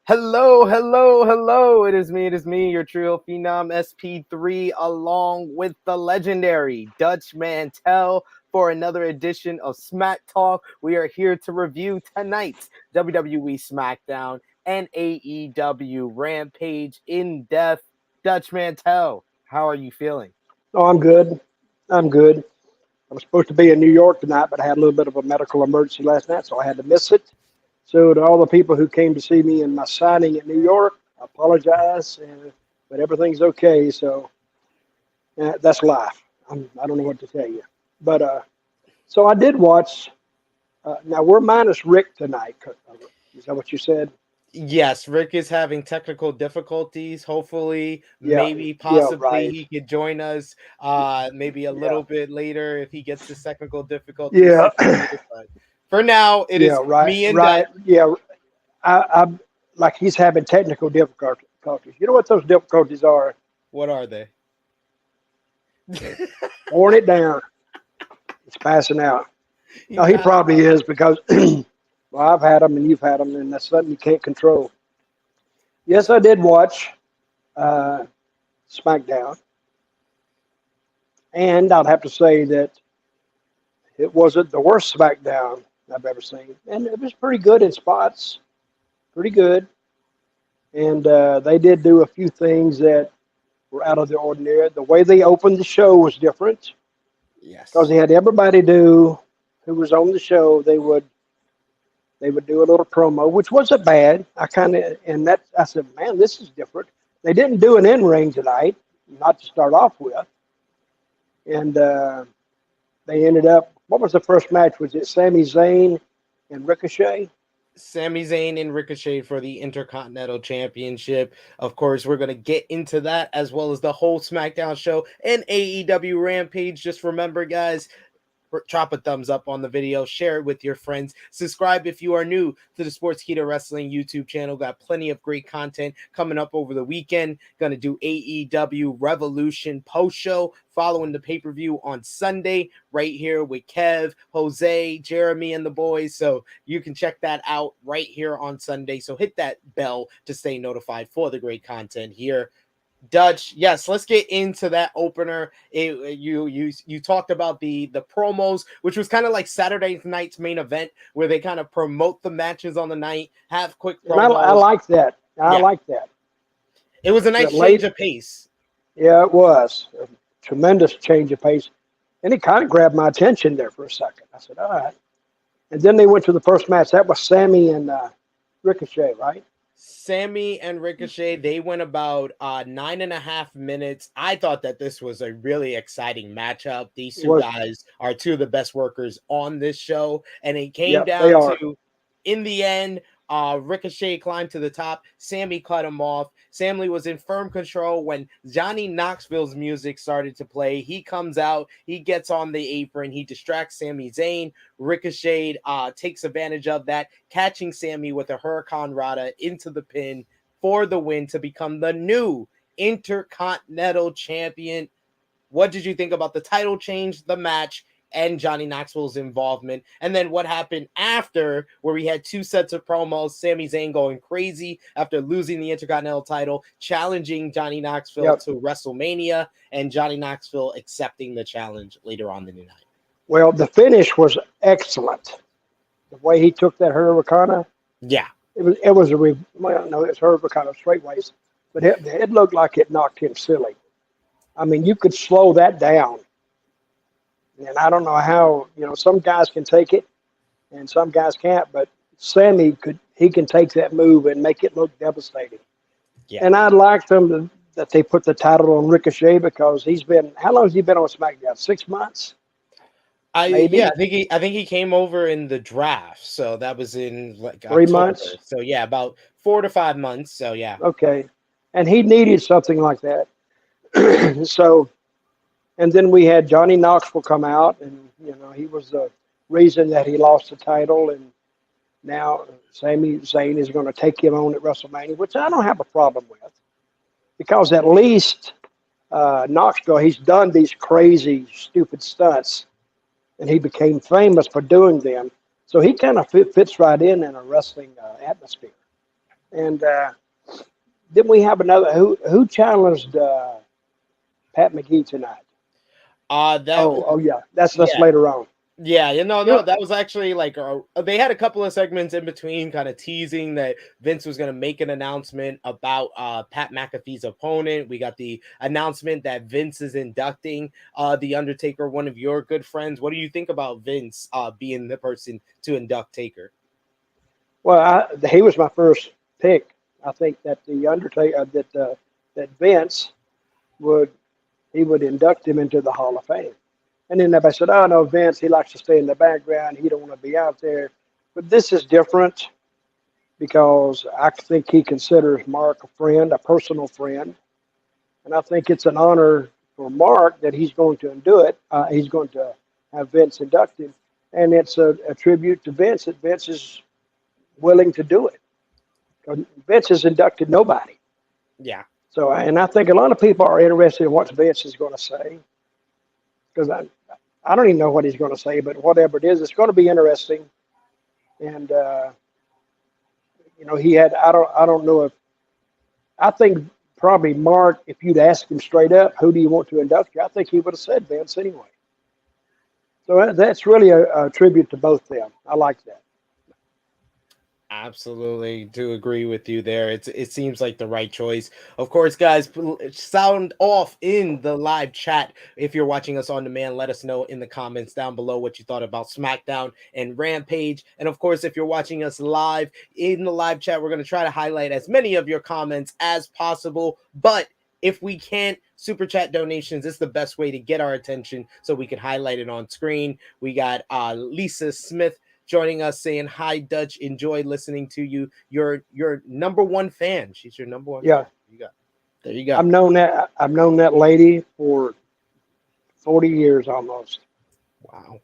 Hello, hello, hello. It is me, your trio phenom SP3, along with the legendary Dutch Mantell for another edition of Smack Talk. We are here to review tonight's WWE SmackDown and AEW Rampage in depth. Dutch Mantell, how are you feeling? Oh, I'm good. I'm good. I was supposed to be in New York tonight, but I had a little bit of a medical emergency last night, so I had to miss it. So, to all the people who came to see me in my signing in New York, I apologize, but everything's okay. So, that's life. I don't know what to tell you. But so I did watch. Now, we're minus Rick tonight. Is that what you said? Yes, Rick is having technical difficulties. Hopefully, Yeah. maybe, Yeah, possibly right. he could join us maybe a Yeah. little bit later if he gets his technical difficulties Yeah. situated. But for now, it Yeah, is right. me and Dutch. Right. Yeah. I'm like he's having technical difficulties. You know what those difficulties are? What are they? Pouring it down. It's passing out. He No, he passed probably out. is because, well, I've had them and you've had them, and that's something you can't control. Yes, I did watch uh, SmackDown, and I'd have to say that it wasn't the worst SmackDown I've ever seen, and it was pretty good in spots, pretty good. And they did do a few things that were out of the ordinary. The way they opened the show was different because Yes. they had everybody do who was on the show. They would do a little promo, which wasn't bad. I said, man, this is different. They didn't do an in ring tonight, not to start off with, and they ended up. What was the first match? Was it Sami Zayn and Ricochet? Sami Zayn and Ricochet for the Intercontinental Championship. Of course, we're going to get into that as well as the whole SmackDown show and AEW Rampage. Just remember, guys, drop a thumbs up on the video, share it with your friends, subscribe if you are new to the Sportskeeda Wrestling YouTube channel. Got plenty of great content coming up over the weekend. Gonna do AEW Revolution post show following the pay-per-view on Sunday right here with Kev, Jose, Jeremy, and the boys. So you can check that out right here on Sunday. So hit that bell to stay notified for the great content here. Dutch, yes, let's get into that opener. You talked about the promos, which was kind of like Saturday night's main event, where they kind of promote the matches on the night, have quick And I promos. like that. I Yeah, like that. it was a That nice change late, of pace. yeah, it was a tremendous change of pace, and it kind of grabbed my attention there for a second. I said, all right. And then they went to the first match. That was Sammy and Ricochet, right? Sammy and Ricochet, they went about 9.5 minutes. I thought that this was a really exciting matchup. These It two was, guys are two of the best workers on this show, and it came yeah, they down are. to, in the end, Ricochet climbed to the top. Sammy cut him off. Sammy was in firm control when Johnny Knoxville's music started to play. He comes out, he gets on the apron, he distracts Sami Zayn. Ricochet takes advantage of that, catching Sammy with a Hurricane Rana into the pin for the win to become the new Intercontinental Champion. What did you think about the title change, the match, and Johnny Knoxville's involvement? And then what happened after, where we had two sets of promos, Sami Zayn going crazy after losing the Intercontinental title, challenging Johnny Knoxville Yep. to WrestleMania, and Johnny Knoxville accepting the challenge later on in the night. Well, the finish was excellent. The way he took that Hurricane, Yeah. it was well, no, it's Hurricane straight waist, but it looked like it knocked him silly. I mean, you could slow that down, and I don't know how. Some guys can take it, and some guys can't. But Sammy could. He can take that move and make it look devastating. Yeah. And I'd like them that they put the title on Ricochet because he's been. How long has he been on SmackDown? 6 months, maybe I think he came over in the draft, so that was in like 3 months. October. So yeah, about 4 to 5 months. So yeah. Okay, and he needed something like that. So, and then we had Johnny Knoxville come out, and he was the reason that he lost the title, and now Sami Zayn is going to take him on at WrestleMania, which I don't have a problem with, because at least Knoxville, he's done these crazy, stupid stunts, and he became famous for doing them. So he kind of fits right in a wrestling atmosphere. And then we have another who challenged Pat McGee tonight. That Yeah, that's yeah. later on. Yeah, You no, know, that was actually like they had a couple of segments in between, kind of teasing that Vince was going to make an announcement about Pat McAfee's opponent. We got the announcement that Vince is inducting the Undertaker, one of your good friends. What do you think about Vince being the person to induct Taker? well, he was my first pick. I think that the Undertaker that Vince would would induct him into the Hall of Fame. And then everybody said, "Oh no, Vince, he likes to stay in the background. He don't want to be out there." But this is different because I think he considers Mark a friend, a personal friend, and I think it's an honor for Mark that he's going to do it. He's going to have Vince inducted, and it's a tribute to Vince that Vince is willing to do it. Vince has inducted nobody. Yeah. So, and I think a lot of people are interested in what Vince is going to say because I don't even know what he's going to say, but whatever it is, it's going to be interesting. And he had I don't know if I think probably Mark, if you'd asked him straight up, who do you want to induct you? I think he would have said Vince anyway. So that's really a tribute to both them. I like that. Absolutely do agree with you there. It seems like the right choice. Of course, guys, sound off in the live chat. If you're watching us on demand, let us know in the comments down below what you thought about SmackDown and Rampage. And of course, if you're watching us live in the live chat, we're going to try to highlight as many of your comments as possible. But if we can't, super chat donations is the best way to get our attention so we can highlight it on screen. We got Lisa Smith joining us saying, "Hi Dutch, enjoy listening to you. You're your number one fan." She's your number one Yeah. fan. There you go. I've known that lady for 40 years almost. Wow.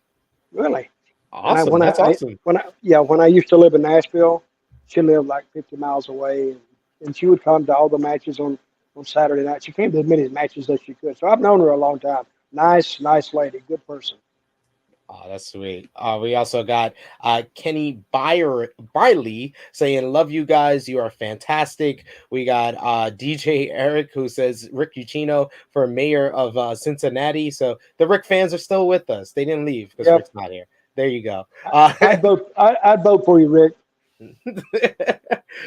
Really. Awesome. That's awesome. When I used to live in Nashville, she lived like 50 miles away, and she would come to all the matches on Saturday night. She came to as many matches as she could. So I've known her a long time. Nice lady, good person. Oh, that's sweet. We also got Kenny Biley saying, "Love you guys. You are fantastic." We got DJ Eric who says Rick Ucchino for mayor of Cincinnati. So the Rick fans are still with us. They didn't leave because Rick's not here. There you go. I'd vote for you, Rick.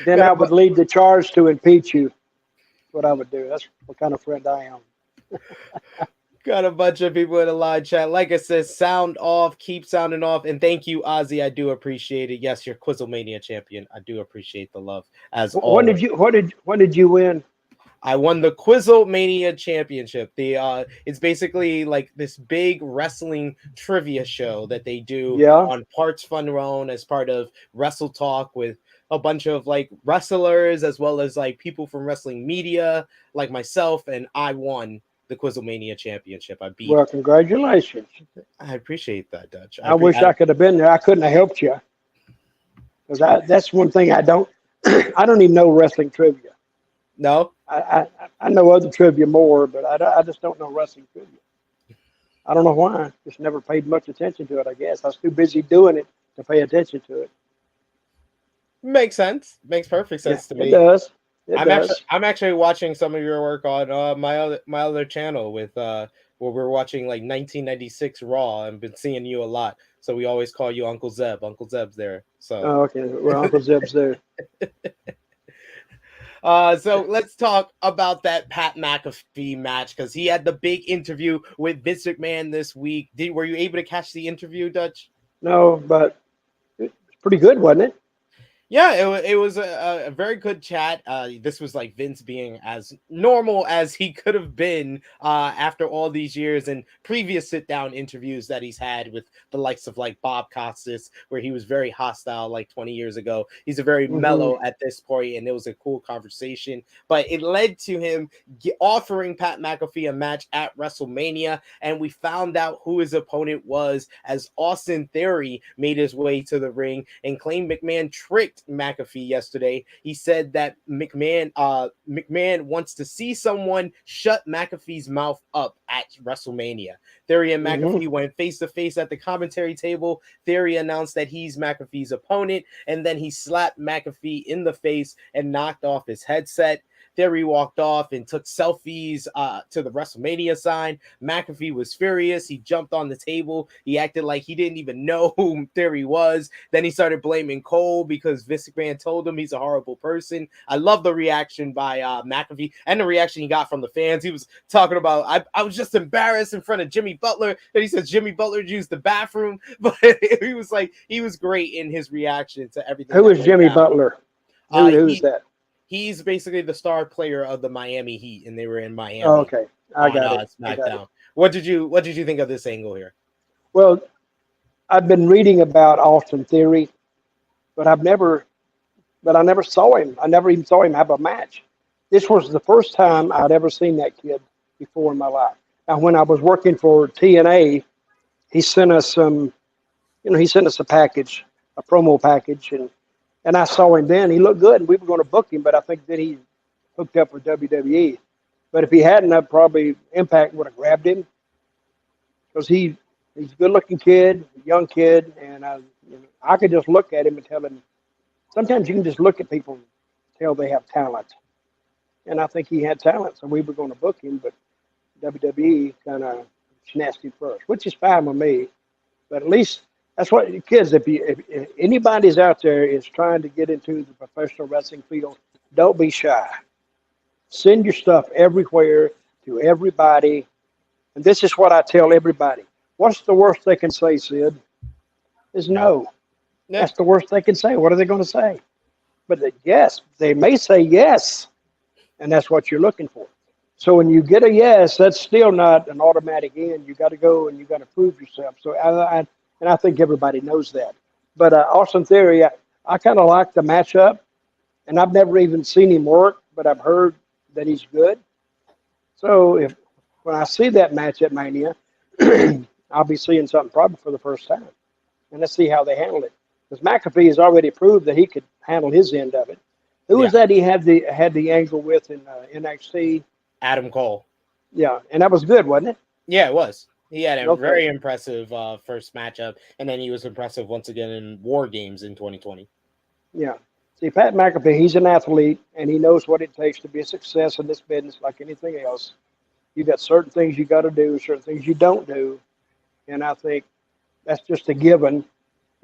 Then I would lead the charge to impeach you. That's what I would do. That's what kind of friend I am. Got a bunch of people in the live chat. Like I said, sound off, keep sounding off. And thank you, Ozzy. I do appreciate it. Yes, you're Quizzlemania champion. I do appreciate the love as always. When did you win? I won the Quizzlemania Championship. It's basically like this big wrestling trivia show that they do on Parts Fun Roan as part of Wrestle Talk with a bunch of like wrestlers as well as like people from wrestling media like myself, and I won the Quizzlemania Championship. I beat. Well, congratulations. I appreciate that, Dutch. I wish I could have been there. I couldn't have helped you because that's one thing I don't. I don't even know wrestling trivia. No, I know other trivia more, but I just don't know wrestling trivia. I don't know why. Just never paid much attention to it. I guess I was too busy doing it to pay attention to it. Makes sense. Makes perfect sense to me. It does. I'm actually watching some of your work on my other channel with where we're watching like 1996 Raw and been seeing you a lot. So we always call you Uncle Zeb. Uncle Zeb's there. So okay, well, Uncle Zeb's there. So let's talk about that Pat McAfee match because he had the big interview with Vince McMahon this week. Were you able to catch the interview, Dutch? No, but it's pretty good, wasn't it? Yeah, it was a very good chat. This was like Vince being as normal as he could have been after all these years and previous sit-down interviews that he's had with the likes of like Bob Costas, where he was very hostile like 20 years ago. He's a very mellow at this point, and it was a cool conversation. But it led to him offering Pat McAfee a match at WrestleMania, and we found out who his opponent was as Austin Theory made his way to the ring and claimed McMahon tricked McAfee yesterday. He said that McMahon wants to see someone shut McAfee's mouth up at WrestleMania. Theory and McAfee went face to face at the commentary table. Theory announced that he's McAfee's opponent, and then he slapped McAfee in the face and knocked off his headset. Theory walked off and took selfies to the WrestleMania sign. McAfee was furious. He jumped on the table. He acted like he didn't even know who Theory was. Then he started blaming Cole because Vince McMahon told him he's a horrible person. I love the reaction by McAfee and the reaction he got from the fans. He was talking about, I was just embarrassed in front of Jimmy Butler. And he said Jimmy Butler used the bathroom. But he was like, he was great in his reaction to everything. Who is Jimmy Butler? Who is that? He's basically the star player of the Miami Heat, and they were in Miami. Oh, okay, I got it. SmackDown. What did you think of this angle here? Well, I've been reading about Austin Theory, but I never saw him. I never even saw him have a match. This was the first time I'd ever seen that kid before in my life. Now, when I was working for TNA, he sent us a package, a promo package, and I saw him then. He looked good, and we were going to book him, but I think then he hooked up with WWE. But if he hadn't, probably Impact would have grabbed him because he's a good-looking kid, a young kid, and I could just look at him and tell him. Sometimes you can just look at people and tell they have talent, and I think he had talent, so we were going to book him, but WWE kind of snatched him first, which is fine with me. But at least that's what kids. If anybody's out there is trying to get into the professional wrestling field, don't be shy. Send your stuff everywhere to everybody, and this is what I tell everybody. What's the worst they can say, Sid? Is no. That's the worst they can say. What are they going to say? But yes, they may say yes, and that's what you're looking for. So when you get a yes, that's still not an automatic end. You got to go and you got to prove yourself. So I think everybody knows that. But Austin Theory, I kind of like the matchup, and I've never even seen him work, but I've heard that he's good. So when I see that match at Mania, I'll be seeing something probably for the first time. And let's see how they handle it. Because McAfee has already proved that he could handle his end of it. Who was that he had the angle with in NXT? Adam Cole. Yeah, and that was good, wasn't it? Yeah, it was. He had a very impressive first matchup, and then he was impressive once again in War Games in 2020. Yeah. See, Pat McAfee, he's an athlete, and he knows what it takes to be a success in this business like anything else. You got certain things you got to do, certain things you don't do, and I think that's just a given.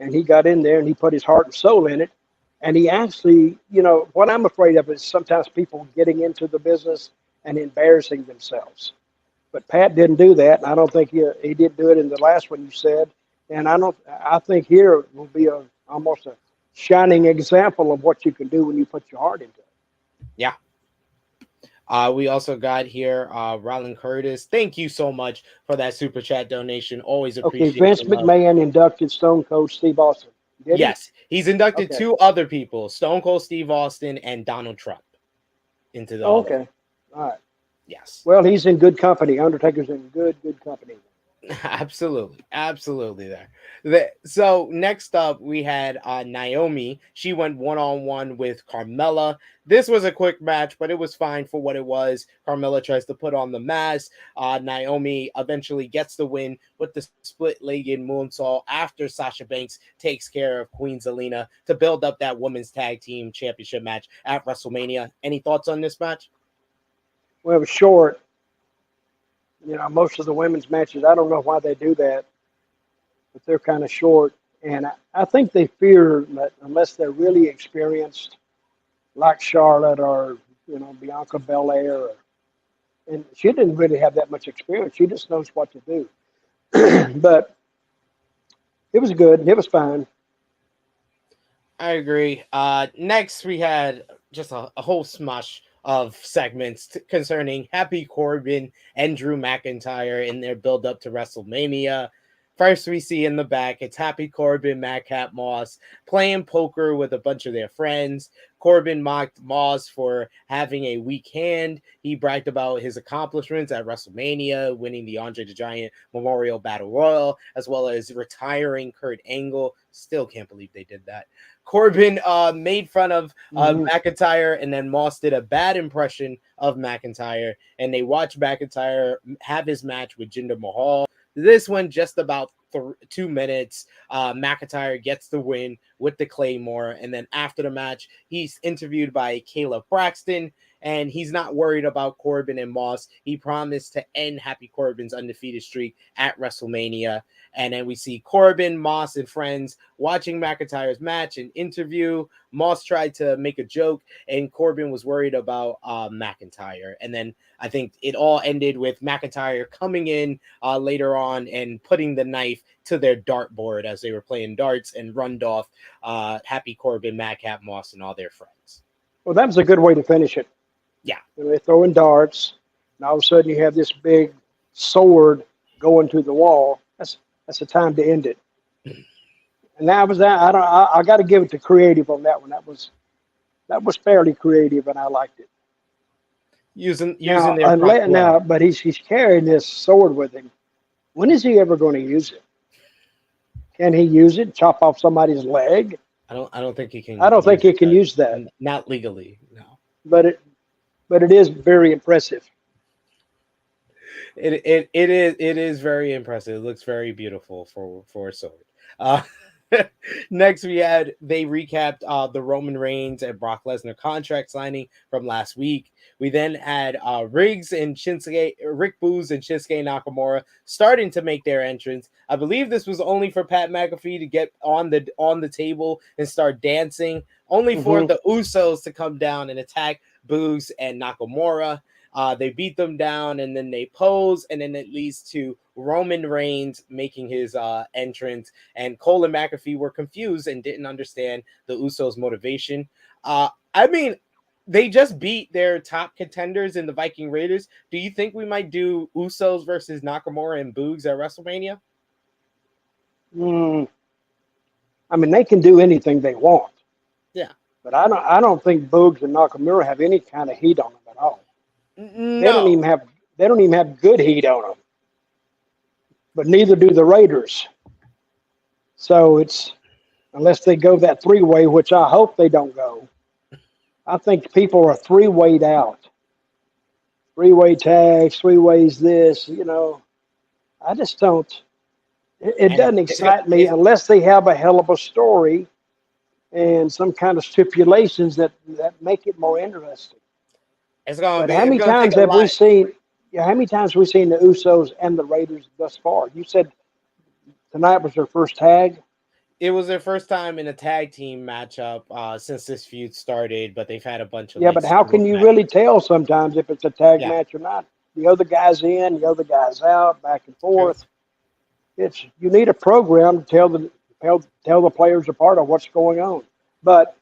And he got in there, and he put his heart and soul in it. And he actually, what I'm afraid of is sometimes people getting into the business and embarrassing themselves. But Pat didn't do that, and I don't think he didn't do it in the last one you said. And I think here will be almost a shining example of what you can do when you put your heart into it. Yeah. We also got here Rylan Curtis. Thank you so much for that super chat donation. Always appreciate it. Okay, Vince McMahon inducted Stone Cold Steve Austin. Yes, he's inducted two other people, Stone Cold Steve Austin and Donald Trump, into the Okay. All right. Yes. Well, he's in good company. Undertaker's in good company. Absolutely there. So next up we had Naomi. She went one-on-one with Carmella. This was a quick match, but it was fine for what it was. Carmella tries to put on the mask. Naomi eventually gets the win with the split-legged moonsault after Sasha Banks takes care of Queen Zelina to build up that women's tag team championship match at WrestleMania. Any thoughts on this match? Well, it was short. Most of the women's matches, I don't know why they do that, but they're kind of short. And I think they fear that unless they're really experienced, like Charlotte or, Bianca Belair, and she didn't really have that much experience. She just knows what to do. But it was good. It was fine. I agree. Next, we had just a whole smush of segments concerning Happy Corbin and Drew McIntyre in their build up to WrestleMania. First, we see in the back, it's Happy Corbin, Madcap Moss playing poker with a bunch of their friends. Corbin mocked Moss for having a weak hand. He bragged about his accomplishments at WrestleMania, winning the Andre the Giant Memorial Battle Royal, as well as retiring Kurt Angle. Still can't believe they did that. Corbin made fun of McIntyre, and then Moss did a bad impression of McIntyre, and they watched McIntyre have his match with Jinder Mahal. This one just about 2 minutes. McIntyre gets the win with the Claymore, and then after the match, he's interviewed by Caleb Braxton, and he's not worried about Corbin and Moss. He promised to end Happy Corbin's undefeated streak at WrestleMania. And then we see Corbin, Moss, and friends watching McIntyre's match and interview. Moss tried to make a joke, and Corbin was worried about McIntyre. And then I think it all ended with McIntyre coming in later on and putting the knife to their dartboard as they were playing darts, and runned off Happy Corbin, Madcap Moss, and all their friends. Well, that was a good way to finish it. Yeah. They're throwing darts, and all of a sudden you have this big sword going to the wall. That's the time to end it. And that was that. I got to give it to creative on that one. That was fairly creative, and I liked it. Using now, but he's carrying this sword with him. When is he ever going to use it? Can he use it? Chop off somebody's leg? I don't think he can. I don't think he can use that. Not legally, no. But it is very impressive. It is very impressive. It looks very beautiful for a sword. Next, they recapped the Roman Reigns and Brock Lesnar contract signing from last week. We then had Rick Boogs and Shinsuke Nakamura starting to make their entrance. I believe this was only for Pat McAfee to get on the table and start dancing, only for the Usos to come down and attack Boogs and Nakamura. They beat them down, and then they pose, and then it leads to Roman Reigns making his entrance, and Cole and McAfee were confused and didn't understand the Usos' motivation. I mean, they just beat their top contenders in the Viking Raiders. Do you think we might do Usos versus Nakamura and Boogs at WrestleMania? I mean, they can do anything they want. Yeah. But I don't think Boogs and Nakamura have any kind of heat on them at all. No. They don't even have good heat on them. But neither do the Raiders. So it's, unless they go that three-way, which I hope they don't go, I think people are three-wayed out. Three-way tags, three-ways this, I just don't. It doesn't excite me unless they have a hell of a story and some kind of stipulations that make it more interesting. How many times have we seen the Usos and the Raiders thus far? You said tonight was their first tag? It was their first time in a tag team matchup since this feud started, but they've had a bunch of but how can you really tell sometimes if it's a tag match or not? The other guy's in, the other guy's out, back and forth. You need a program to tell the players apart of what's going on. But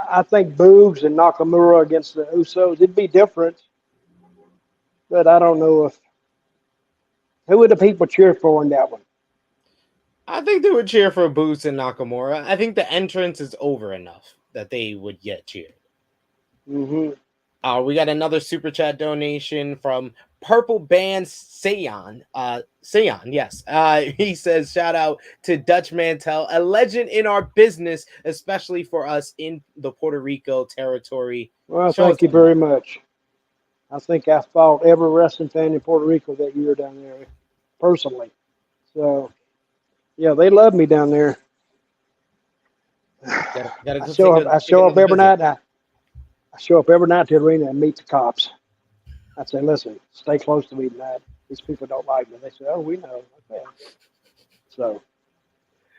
I think Boogs and Nakamura against the Usos, it'd be different. But I don't know who would the people cheer for in that one? I think they would cheer for Boogs and Nakamura. I think the entrance is over enough that they would get cheered. We got another super chat donation from Purple Band Sayon. Yes. He says, shout out to Dutch Mantell, a legend in our business, especially for us in the Puerto Rico territory. Well, thank you very much. I think I fought every wrestling fan in Puerto Rico that year down there, personally. So, yeah, they love me down there. I show up every night. I show up every night to the arena and meet the cops. I say, listen, stay close to me tonight. These people don't like me. They say, oh, we know. Okay. So,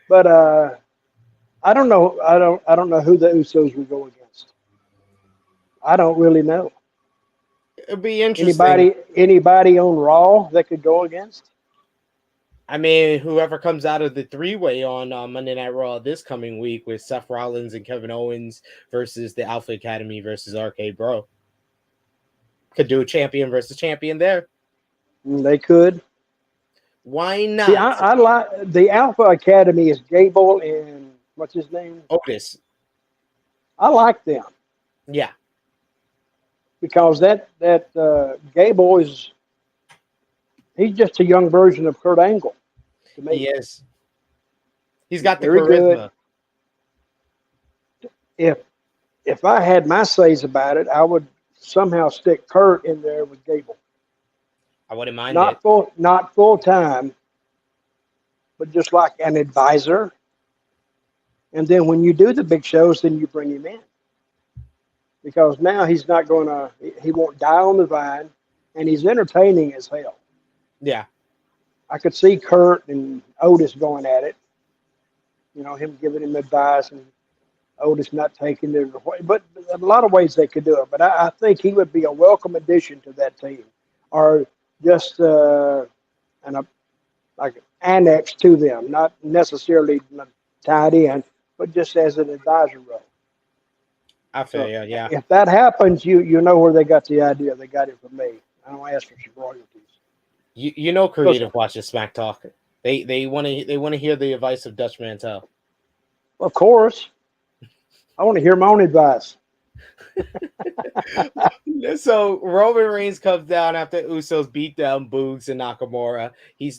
but I don't know. I don't know who the Usos will go against. I don't really know. It'd be interesting. Anybody on Raw that could go against? I mean, whoever comes out of the three-way on Monday Night Raw this coming week with Seth Rollins and Kevin Owens versus the Alpha Academy versus RK Bro. Could do a champion versus champion there. They could. Why not? See, I like the Alpha Academy is Gable and what's his name? Otis. I like them Yeah, because that Gable he's just a young version of Kurt Angle to he me. is. He's He's got the very good. charisma. If I had my says about it, I would somehow stick Kurt in there with Gable. I wouldn't mind it. Not full time, but just like an advisor. And then when you do the big shows, then you bring him in. Because now he's not going to, he won't die on the vine, and he's entertaining as hell. Yeah. I could see Kurt and Otis going at it. You know, him giving him advice and Otis not taking it away. But a lot of ways they could do it. But I think he would be a welcome addition to that team, or just like annexed to them, not necessarily tied in, but just as an advisor role. I feel So you, yeah. if that happens, you know where they got the idea. They got it from me. I don't ask for some royalties. You know, creative watches Smack Talk. They want to hear the advice of Dutch Mantell. Of course, I want to hear my own advice. So Roman Reigns comes down after Usos beat down Boogs and Nakamura. He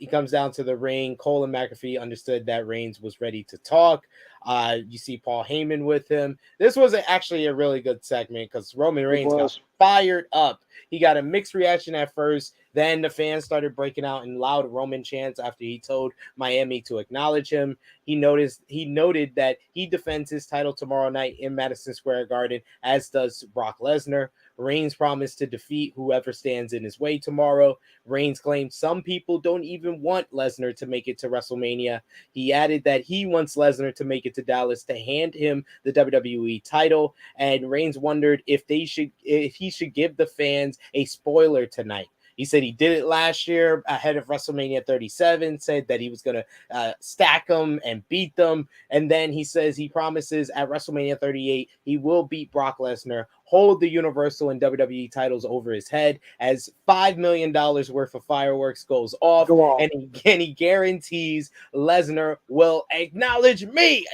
comes down to the ring. Cole and McAfee understood that Reigns was ready to talk. You see Paul Heyman with him. This was actually a really good segment because Roman Reigns got fired up. He got a mixed reaction at first. Then the fans started breaking out in loud Roman chants after he told Miami to acknowledge him. He noted that he defends his title tomorrow night in Madison Square Garden, as does Brock Lesnar. Reigns promised to defeat whoever stands in his way tomorrow. Reigns claimed some people don't even want Lesnar to make it to WrestleMania. He added that he wants Lesnar to make it to Dallas to hand him the WWE title, and Reigns wondered if he should give the fans a spoiler tonight. He said he did it last year ahead of WrestleMania 37, said that he was going to stack them and beat them. And then he says he promises at WrestleMania 38, he will beat Brock Lesnar, hold the Universal and WWE titles over his head as $5 million worth of fireworks goes off. And he guarantees Lesnar will acknowledge me.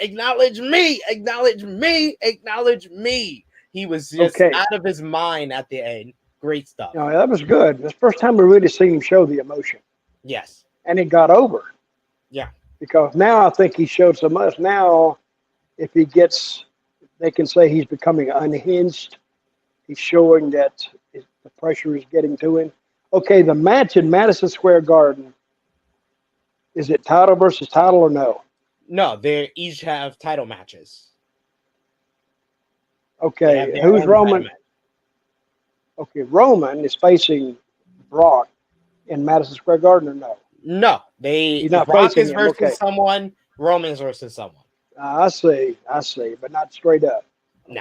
He was just out of his mind at the end. Great stuff. No, that was good. It's the first time we really seen him show the emotion. Yes. And it got over. Yeah. Because now I think he showed so much. Now, if he gets, they can say he's becoming unhinged. He's showing that the pressure is getting to him. Okay, the match in Madison Square Garden, is it title versus title or no? No, they each have title matches. Okay, who's Roman? Okay, Roman is facing Brock in Madison Square Garden or no? No, Brock is versus someone, Roman's versus someone. I see, but not straight up. No.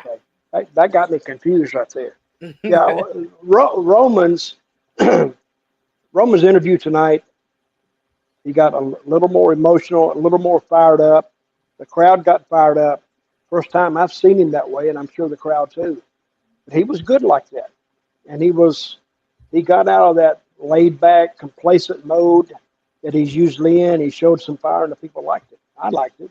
Okay. That got me confused right there. Yeah, Roman's interview tonight, he got a little more emotional, a little more fired up. The crowd got fired up. First time I've seen him that way, and I'm sure the crowd too. But he was good like that. And he got out of that laid back, complacent mode that he's usually in. He showed some fire, and the people liked it. I liked it.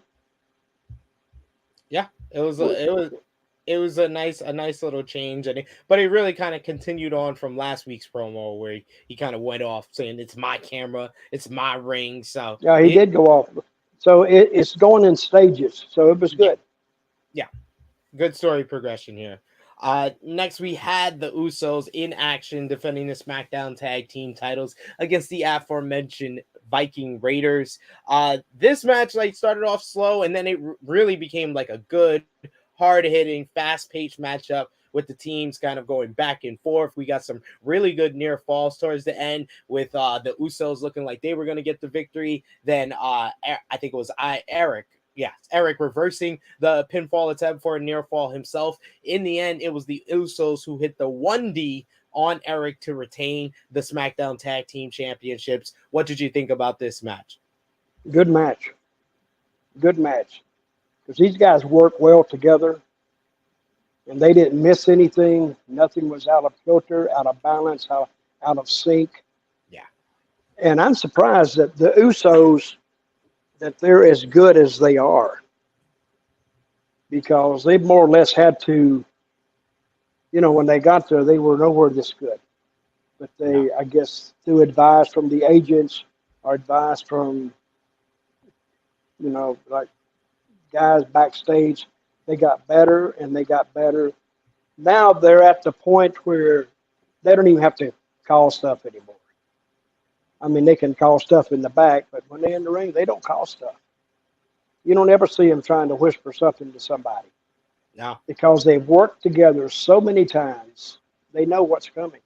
Yeah, it was a nice little change, but it really kind of continued on from last week's promo where he kind of went off saying it's my camera, it's my ring. So yeah, he did go off. So it's going in stages. So it was good. Yeah, good story progression here. Next, we had the Usos in action defending the SmackDown Tag Team titles against the aforementioned Viking Raiders. This match started off slow, and then it really became like a good, hard-hitting, fast-paced matchup with the teams kind of going back and forth. We got some really good near falls towards the end with the Usos looking like they were going to get the victory. Then I think it was Eric. Yeah, Eric reversing the pinfall attempt for a near fall himself. In the end, it was the Usos who hit the 1D on Eric to retain the SmackDown Tag Team Championships. What did you think about this match? Good match. Because these guys work well together, and they didn't miss anything. Nothing was out of kilter, out of balance, out of sync. Yeah. And I'm surprised that the Usos, that they're as good as they are. because they more or less had to, when they got there, they were nowhere this good. But No. I guess, through advice from the agents or advice from, like guys backstage, they got better and they got better. Now they're at the point where they don't even have to call stuff anymore. I mean, they can call stuff in the back, but when they're in the ring, they don't call stuff. You don't ever see them trying to whisper something to somebody No. because they've worked together so many times. They know what's coming.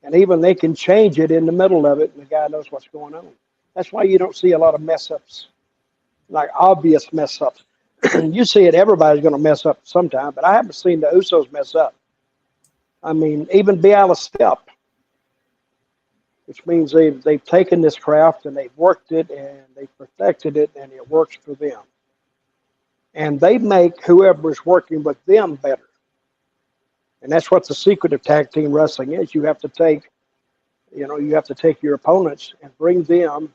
And even they can change it in the middle of it, and the guy knows what's going on. That's why you don't see a lot of mess ups, like obvious mess ups. You see it, everybody's going to mess up sometime, but I haven't seen the Usos mess up. I mean, even be out of step, which means they've taken this craft and they've worked it and they've perfected it and it works for them. And they make whoever's working with them better. And that's what the secret of tag team wrestling is. You have to take your opponents and bring them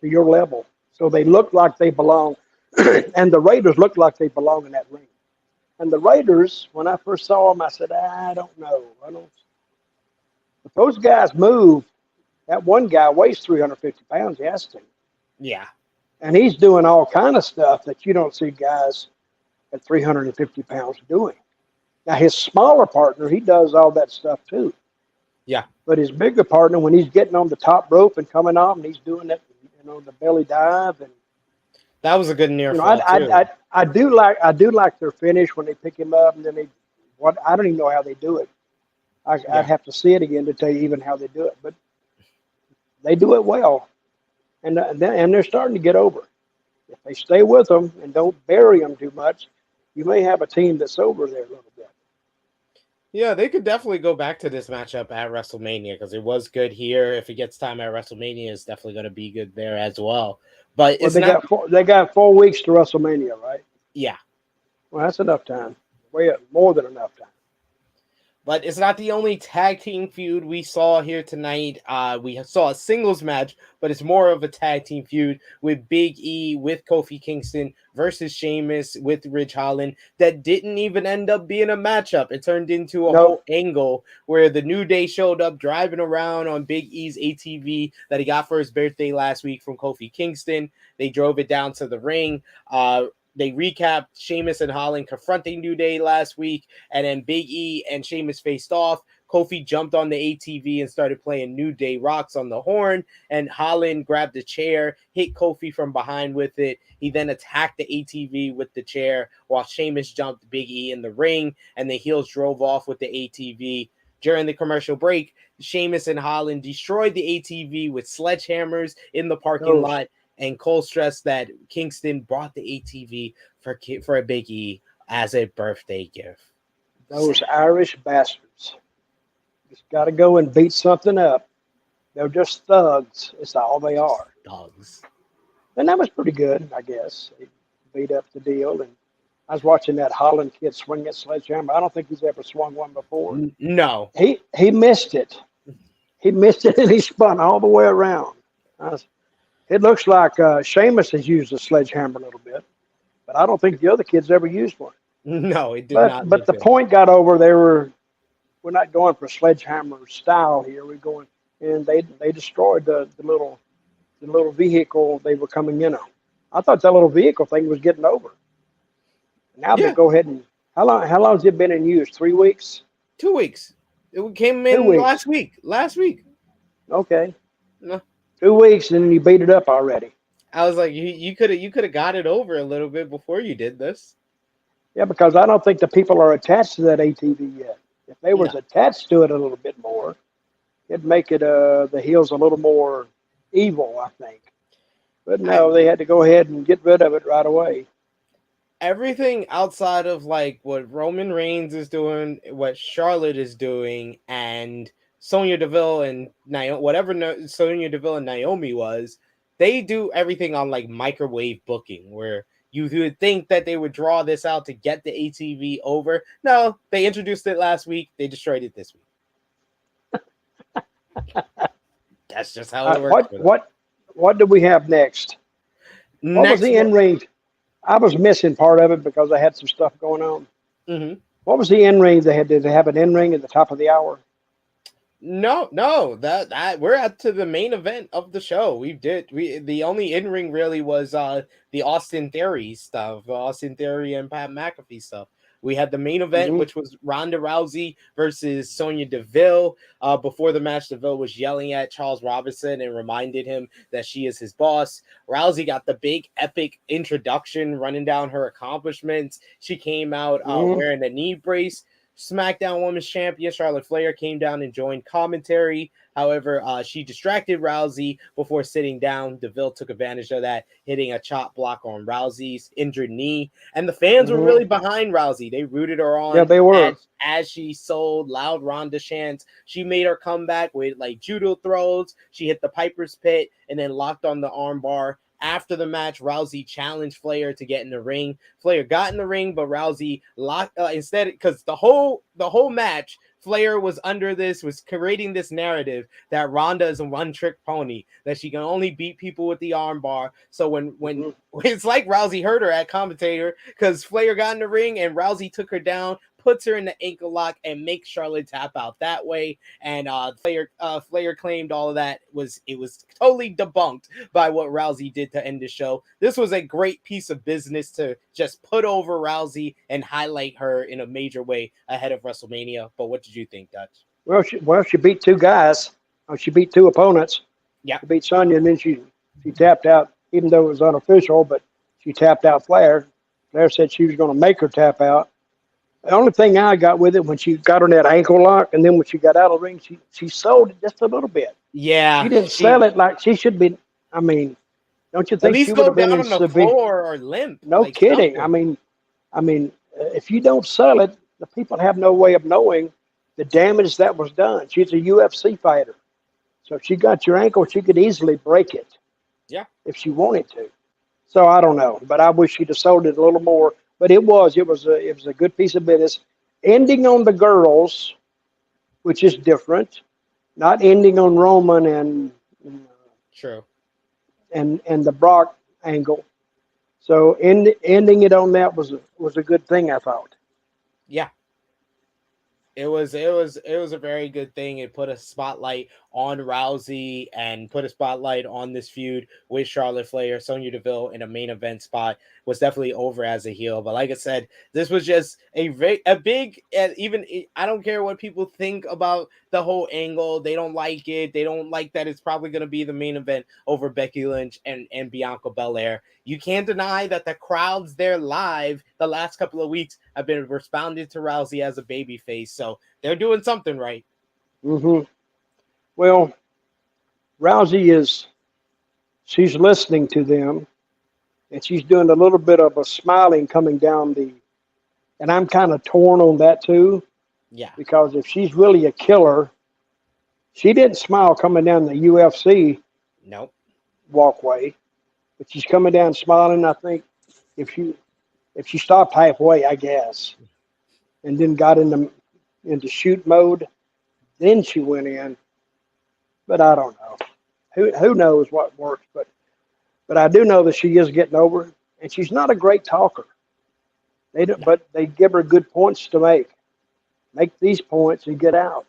to your level so they look like they belong. And the Raiders look like they belong in that ring. And the Raiders, when I first saw them, I said, I don't know. If those guys move, that one guy weighs 350 pounds, he has to. Yeah. And he's doing all kind of stuff that you don't see guys at 350 pounds doing. Now, his smaller partner, he does all that stuff too. Yeah. But his bigger partner, when he's getting on the top rope and coming off, and he's doing that, the belly dive, and That was a good near fall too. I do like their finish when they pick him up, and then I don't even know how they do it. I'd have to see it again to tell you even how they do it, but they do it well, and they're starting to get over. If they stay with them and don't bury them too much, you may have a team that's over there a little bit. Yeah, they could definitely go back to this matchup at WrestleMania because it was good here. If it gets time at WrestleMania, it's definitely going to be good there as well. But it's they got 4 weeks to WrestleMania, right? Yeah. Well, that's enough time. Way more than enough time. But it's not the only tag team feud we saw here tonight. We saw a singles match, but it's more of a tag team feud with Big E with Kofi Kingston versus Sheamus with Ridge Holland that didn't even end up being a matchup. It turned into a whole angle where the New Day showed up driving around on Big E's ATV that he got for his birthday last week from Kofi Kingston. They drove it down to the ring. They recapped Sheamus and Holland confronting New Day last week, and then Big E and Sheamus faced off. Kofi jumped on the ATV and started playing New Day Rocks on the horn, and Holland grabbed a chair, hit Kofi from behind with it. He then attacked the ATV with the chair while Sheamus jumped Big E in the ring, and the heels drove off with the ATV. During the commercial break, Sheamus and Holland destroyed the ATV with sledgehammers in the parking lot. And Cole stressed that Kingston brought the ATV for a Big E as a birthday gift. Those Irish bastards. Just got to go and beat something up. They're just thugs. It's all they are. Thugs. And that was pretty good, I guess. They beat up the deal. And I was watching that Holland kid swing that sledgehammer. I don't think he's ever swung one before. No. He missed it. He missed it, and he spun all the way around. It looks like Sheamus has used a sledgehammer a little bit, but I don't think the other kids ever used one. No, it did not. But the point got over. We're not going for sledgehammer style here. We're going, and they destroyed the little vehicle they were coming in on. I thought that little vehicle thing was getting over. Now they go ahead and how long has it been in use? 3 weeks? 2 weeks. It came in last week. Okay. No. 2 weeks, and then you beat it up already. I was like, you could have got it over a little bit before you did this. Yeah, because I don't think the people are attached to that ATV yet. If they was attached to it a little bit more, it'd make it the heels a little more evil, I think. But no, they had to go ahead and get rid of it right away. Everything outside of like what Roman Reigns is doing, what Charlotte is doing, and Sonya Deville and Sonya Deville and Naomi was, they do everything on like microwave booking where you would think that they would draw this out to get the ATV over. No, they introduced it last week. They destroyed it this week. That's just how it works. What do we have next? What was the in-ring? I was missing part of it because I had some stuff going on. Hmm. What was the in ring they had? Did they have an in ring at the top of the hour? No, that we're at to the main event of the show. We the only in ring really was the Austin Theory stuff, Austin Theory and Pat McAfee stuff. We had the main event, Mm-hmm. which was Ronda Rousey versus Sonya Deville. Before the match, Deville was yelling at Charles Robinson and reminded him that she is his boss. Rousey got the big epic introduction, running down her accomplishments. She came out Mm-hmm. wearing a knee brace. SmackDown Women's Champion Charlotte Flair came down and joined commentary. However, she distracted Rousey before sitting down. Deville took advantage of that, hitting a chop block on Rousey's injured knee. And the fans were Mm-hmm. really behind Rousey. They rooted her Yeah, on they were. as she sold loud Ronda chants. She made her comeback with like judo throws. She hit the Piper's Pit and then locked on the armbar. After the match, Rousey challenged Flair to get in the ring. Flair got in the ring, but Rousey locked instead because the whole match, Flair was creating this narrative that Ronda is a one-trick pony, that she can only beat people with the armbar. So when Mm-hmm. it's like Rousey hurt her at commentator because Flair got in the ring and Rousey took her down, puts her in the ankle lock, and makes Charlotte tap out that way. And Flair claimed all of that was totally debunked by what Rousey did to end the show. This was a great piece of business to just put over Rousey and highlight her in a major way ahead of WrestleMania. But what did you think, Dutch? Well, she beat two guys. She beat two opponents. Yeah. She beat Sonya, and then she tapped out, even though it was unofficial, but she tapped out Flair. Flair said she was going to make her tap out. The only thing I got with it when she got her in that ankle lock, and then when she got out of the ring, she sold it just a little bit. She Yeah, didn't sell it like she should be. I mean, don't you at think she least would go have been down in on the severe? floor or limp, No like kidding. something. I mean, if you don't sell it, the people have no way of knowing the damage that was done. She's a UFC fighter, so if she got your ankle, she could easily break it Yeah. if she wanted to. So I don't know, but I wish she'd have sold it a little more. But it was a good piece of business. Ending on the girls, which is different, not ending on Roman True. and the Brock angle. So ending it on that was a good thing, I thought. Yeah. It was a very good thing. It put a spotlight on Rousey and put a spotlight on this feud with Charlotte Flair. Sonya Deville in a main event spot was definitely over as a heel. But like I said, this was just a big, even I don't care what people think about the whole angle. They don't like it. They don't like that it's probably going to be the main event over Becky Lynch and Bianca Belair. You can't deny that the crowds there live the last couple of weeks have been responding to Rousey as a babyface. So they're doing something right. Hmm. Well, she's listening to them, and she's doing a little bit of a smiling coming down and I'm kind of torn on that too, Yeah. because if she's really a killer, she didn't smile coming down the UFC Nope. walkway, but she's coming down smiling. I think if she stopped halfway, I guess, and then got into shoot mode, then she went in. But I don't know. Who knows what works? But I do know that she is getting over it, and she's not a great talker. They don't, No. but they give her good points to make. Make these points and get out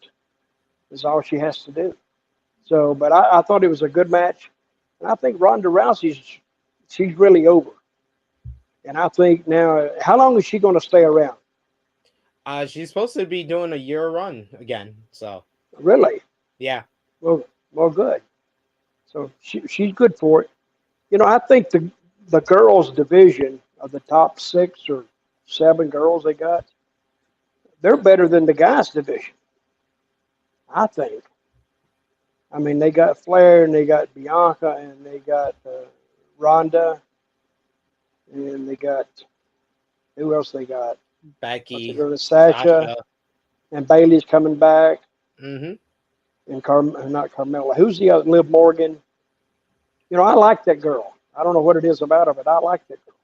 is all she has to do. So, but I thought it was a good match, and I think Ronda she's really over. And I think now, how long is she going to stay around? She's supposed to be doing a year run again. So Really? yeah. Well, good. So she's good for it. I think the girls division of the top 6 or 7 girls they got, they're better than the guys division. I think. I mean, they got Flair and they got Bianca and they got Ronda and they got who else they got? What's it Becky, going to Sasha Sasha. and Bailey's coming back Mm-hmm. and not Carmella. Who's the other? Liv Morgan. I like that girl. I don't know what it is about her, but I like that girl.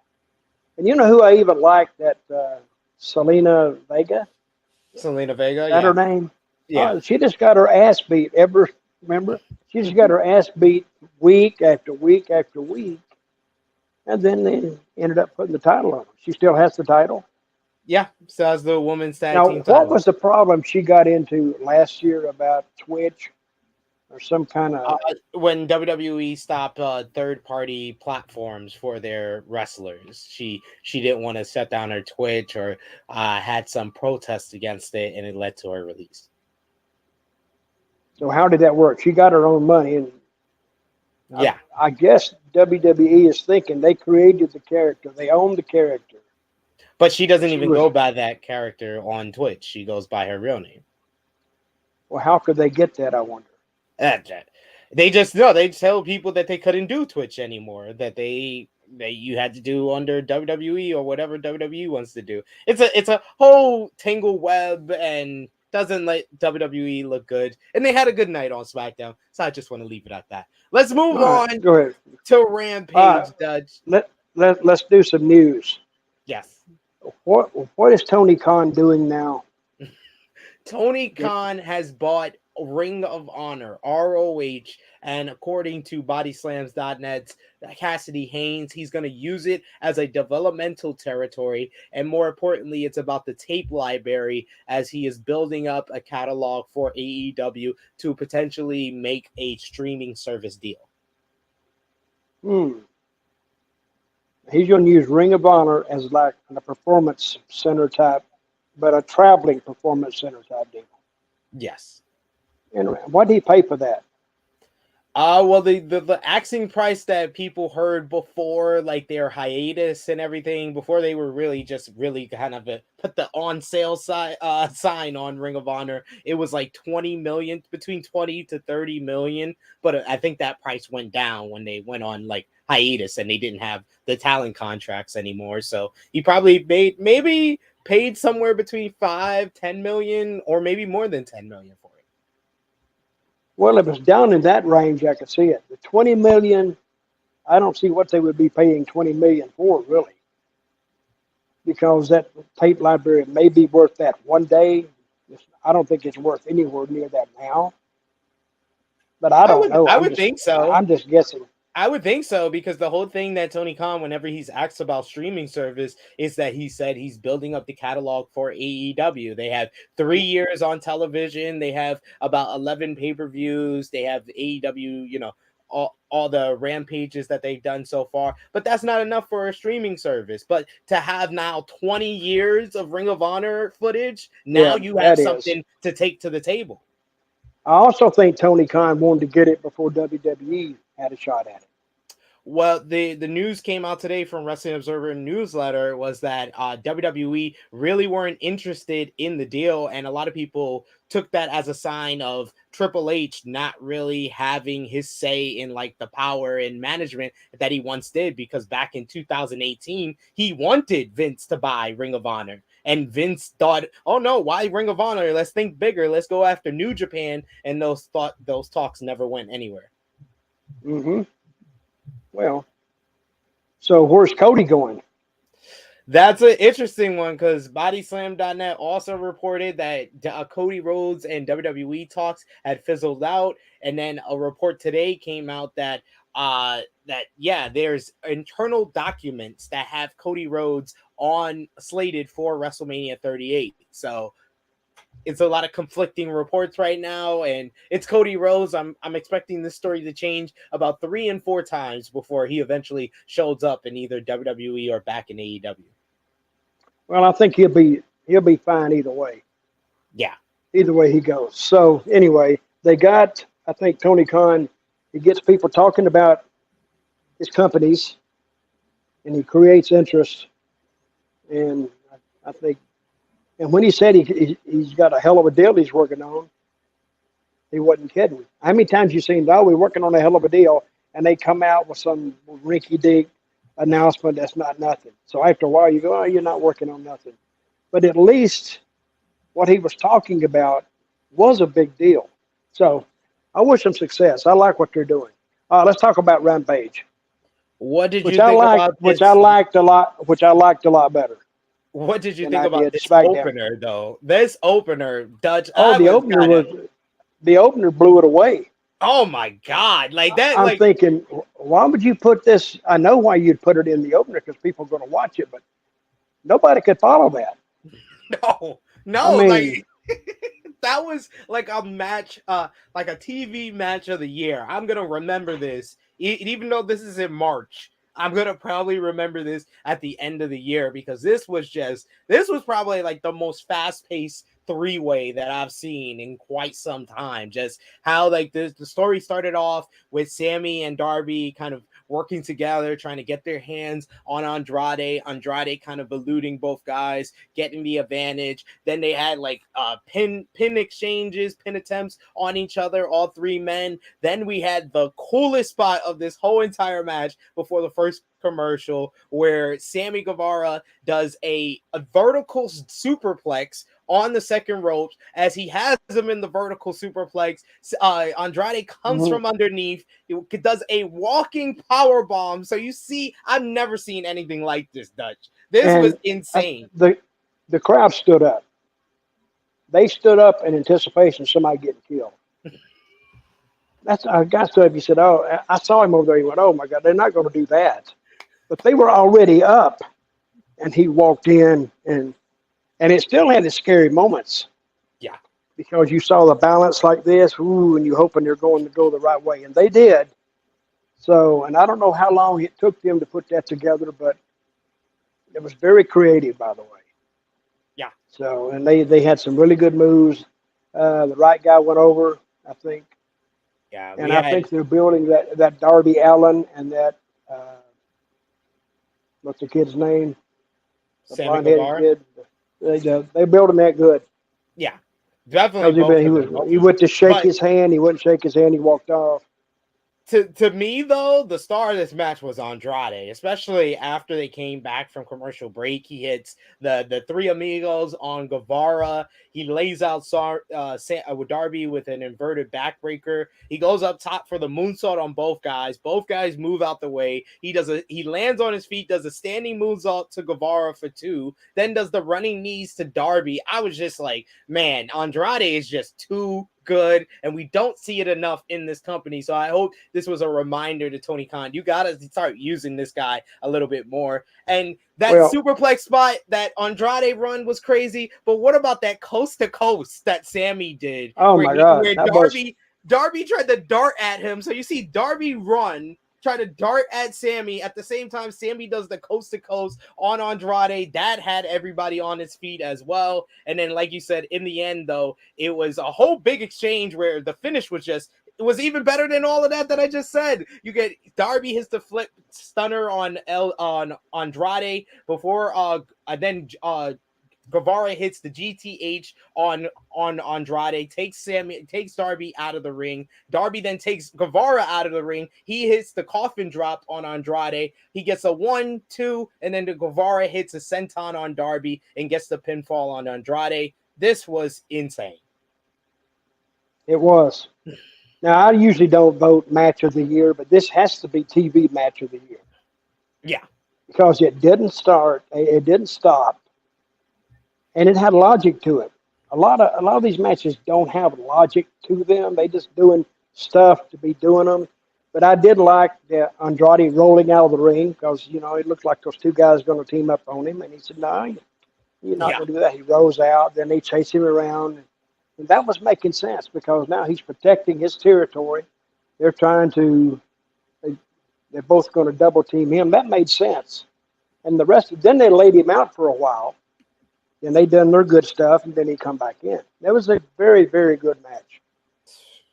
And you know who I even like? That Selena Vega. Selena Vega. Is that Yeah. her name? Yeah. She just got her ass beat. Remember? She just got her ass beat week after week after week. And then they ended up putting the title on her. She still has the title. Yeah, so as the women's tag Now, team what title. was the problem she got into last year about Twitch or some kind of? When WWE stopped third-party platforms for their wrestlers, she didn't want to shut down her Twitch or had some protests against it, and it led to her release. So how did that work? She got her own money, and Yeah, I guess WWE is thinking they created the character, they own the character. but she doesn't She even was go by that character on Twitch. She goes by her real name. well. How could they get that? I wonder. They just no. They tell people that they couldn't do Twitch anymore. That you had to do under WWE or whatever WWE wants to do. It's a whole tangle web and doesn't let WWE look good. And they had a good night on SmackDown, so I just want to leave it at that. Let's move All right, on go ahead. to Rampage, Dutch. Let's do some news. Yes. What is Tony Khan doing now? Tony Khan has bought Ring of Honor, ROH, and according to BodySlams.net's Cassidy Haynes, he's going to use it as a developmental territory. And more importantly, it's about the tape library as he is building up a catalog for AEW to potentially make a streaming service deal. He's going to use Ring of Honor as like a performance center type, but a traveling performance center type deal. Yes. And what did he pay for that? Well, the asking price that people heard before, like their hiatus and everything, before they were really kind of put the on sale sign on Ring of Honor, it was like 20 million, between 20 to 30 million. But I think that price went down when they went on like hiatus and they didn't have the talent contracts anymore. So he probably paid somewhere between 5-10 million, or maybe more than 10 million for it. Well, if it's down in that range, I could see it. The 20 million, I don't see what they would be paying 20 million for, really, because that tape library may be worth that one day. I don't think it's worth anywhere near that now. But I don't know. I would think so. I'm just guessing. I would think so, because the whole thing that Tony Khan, whenever he's asked about streaming service, is that he said he's building up the catalog for AEW. They have 3 years on television. They have about 11 pay-per-views. They have AEW, all the rampages that they've done so far. But that's not enough for a streaming service. But to have now 20 years of Ring of Honor footage, now you have something to take to the table. I also think Tony Khan wanted to get it before WWE had a shot at it. Well, the news came out today from Wrestling Observer newsletter was that WWE really weren't interested in the deal, and a lot of people took that as a sign of Triple H not really having his say in like the power and management that he once did, because back in 2018 he wanted Vince to buy Ring of Honor, and Vince thought, oh no, why Ring of Honor? Let's think bigger. Let's go after New Japan, and those talks never went anywhere. Well, so where's Cody going? That's an interesting one, because BodySlam.net also reported that Cody Rhodes and WWE talks had fizzled out, and then a report today came out that there's internal documents that have Cody Rhodes slated for WrestleMania 38. So it's a lot of conflicting reports right now, and it's Cody Rhodes. I'm expecting this story to change about 3 and 4 times before he eventually shows up in either WWE or back in AEW. Well, I think he'll be fine either way. Yeah. Either way he goes. So anyway, I think Tony Khan, he gets people talking about his companies, and he creates interest. And I think, and when he said he's got a hell of a deal he's working on, he wasn't kidding. How many times you seen, we're working on a hell of a deal, and they come out with some rinky-dink announcement that's not nothing. So after a while, you go, you're not working on nothing. But at least what he was talking about was a big deal. So I wish them success. I like what they're doing. Let's talk about Rampage. What did you think about this? Which I liked a lot better. What did you think about this opener, though? This opener, Dutch. The opener blew it away. Oh my God. Like that, I'm like thinking, why would you put this? I know why you'd put it in the opener because people are going to watch it, but nobody could follow that. no, I no, like mean, that was like a match, like a TV match of the year. I'm gonna remember this, even though this is in March. I'm gonna probably remember this at the end of the year because this was probably like the most fast paced three-way that I've seen in quite some time. Just how like the story started off with Sammy and Darby kind of working together, trying to get their hands on Andrade. Andrade kind of eluding both guys, getting the advantage. Then they had like pin exchanges, pin attempts on each other, all three men. Then we had the coolest spot of this whole entire match before the first commercial where Sammy Guevara does a vertical superplex on the second ropes. As he has him in the vertical superplex, Andrade comes mhm. from underneath. It does a walking power bomb. So you see, I've never seen anything like this, Dutch. This was And insane. the crowd stood up. They stood up in anticipation of somebody getting killed. That's I got to. He said, "Oh, I saw him over there." He went, "Oh my God, they're not going to do that." But they were already up, and he walked in, and it still had its scary moments Yeah. because you saw the balance like this, ooh, and you hoping they're going to go the right way, and they did. So, and I don't know how long it took them to put that together, but it was very creative, by the way. Yeah. So, and they had some really good moves. The right guy went over, I think, Yeah. We and I had think they're building that Darby Allen and that what's the kid's name? The Sammy blonde headed Guevara. kid. They built him that good Yeah. Definitely because both he of was them. Both he of them. went to shake But his hand. He wouldn't shake his hand. He walked off. to me though, the star of this match was Andrade, especially after they came back from commercial break. He hits the three amigos on Guevara. He lays out with Darby with an inverted backbreaker. He goes up top for the moonsault on both guys. Both guys move out the way. He lands on his feet, does a standing moonsault to Guevara for two, then does the running knees to Darby. I was just like, man, Andrade is just too good, and we don't see it enough in this company. So I hope this was a reminder to Tony Khan. You got to start using this guy a little bit more. And that Well, superplex spot that Andrade run was crazy. But what about that coast to coast that Sammy did, oh my God, where that was Darby tried to dart at him? So you see Darby run, try to dart at Sammy. At the same time, Sammy does the coast to coast on Andrade. That had everybody on his feet as well. And then, like you said, in the end, though, it was a whole big exchange where the finish was just, it was even better than all of that I just said. You get Darby hits the flip stunner on Andrade before then Guevara hits the GTH on Andrade, takes Darby out of the ring. Darby then takes Guevara out of the ring. He hits the coffin drop on Andrade. He gets a 1-2, and then the Guevara hits a senton on Darby and gets the pinfall on Andrade. This was insane. it was. Now I usually don't vote match of the year, but this has to be TV match of the year Yeah. because it didn't start, it didn't stop, and it had logic to it. A lot of these matches don't have logic to them. They just doing stuff to be doing them. But I did like the Andrade rolling out of the ring because it looked like those two guys going to team up on him, and he said, "No, you're not Yeah. going to do that." He rolls out, then they chase him around, and that was making sense because now he's protecting his territory. They're trying to, they, they're both going to double team him. That made sense. And the rest, then they laid him out for a while, and they done their good stuff, and then he come back in. That was a very, very good match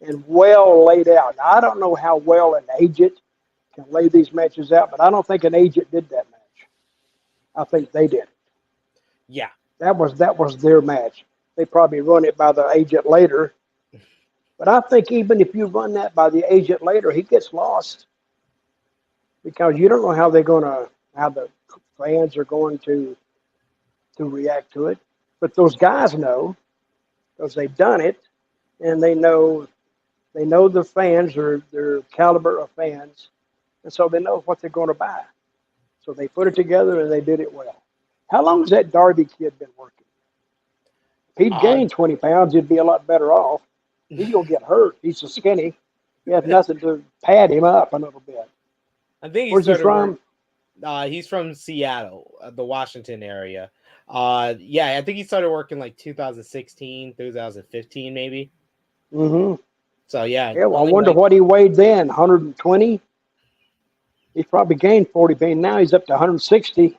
and well laid out. Now, I don't know how well an agent can lay these matches out, but I don't think an agent did that match. I think they did. Yeah. That was their match. They probably run it by the agent later, but I think even if you run that by the agent later, he gets lost because you don't know how the fans are going to react to it. But those guys know because they've done it, and they know the fans or their caliber of fans, and so they know what they're going to buy. So they put it together and they did it well. How long has that Darby kid been working? If he'd Uh, gained 20 pounds, he'd be a lot better off. He's gonna get hurt. He's so skinny. He has nothing to pad him up a little bit. I think he Where's he started from? he's from Seattle, the Washington area. Yeah, I think he started working like 2016, 2015, maybe. Mm-hmm. So yeah, Yeah, well, I only wonder like what he weighed then. 120. He's probably gained 40 pounds. Now he's up to 160.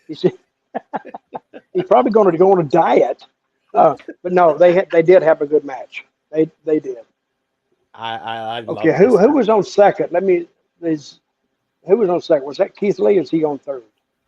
He's he's probably going to go on a diet. But no, they did have a good match. They did. I Okay, love who this. was on second? Who was on second? Was that Keith Lee? Or is he on third?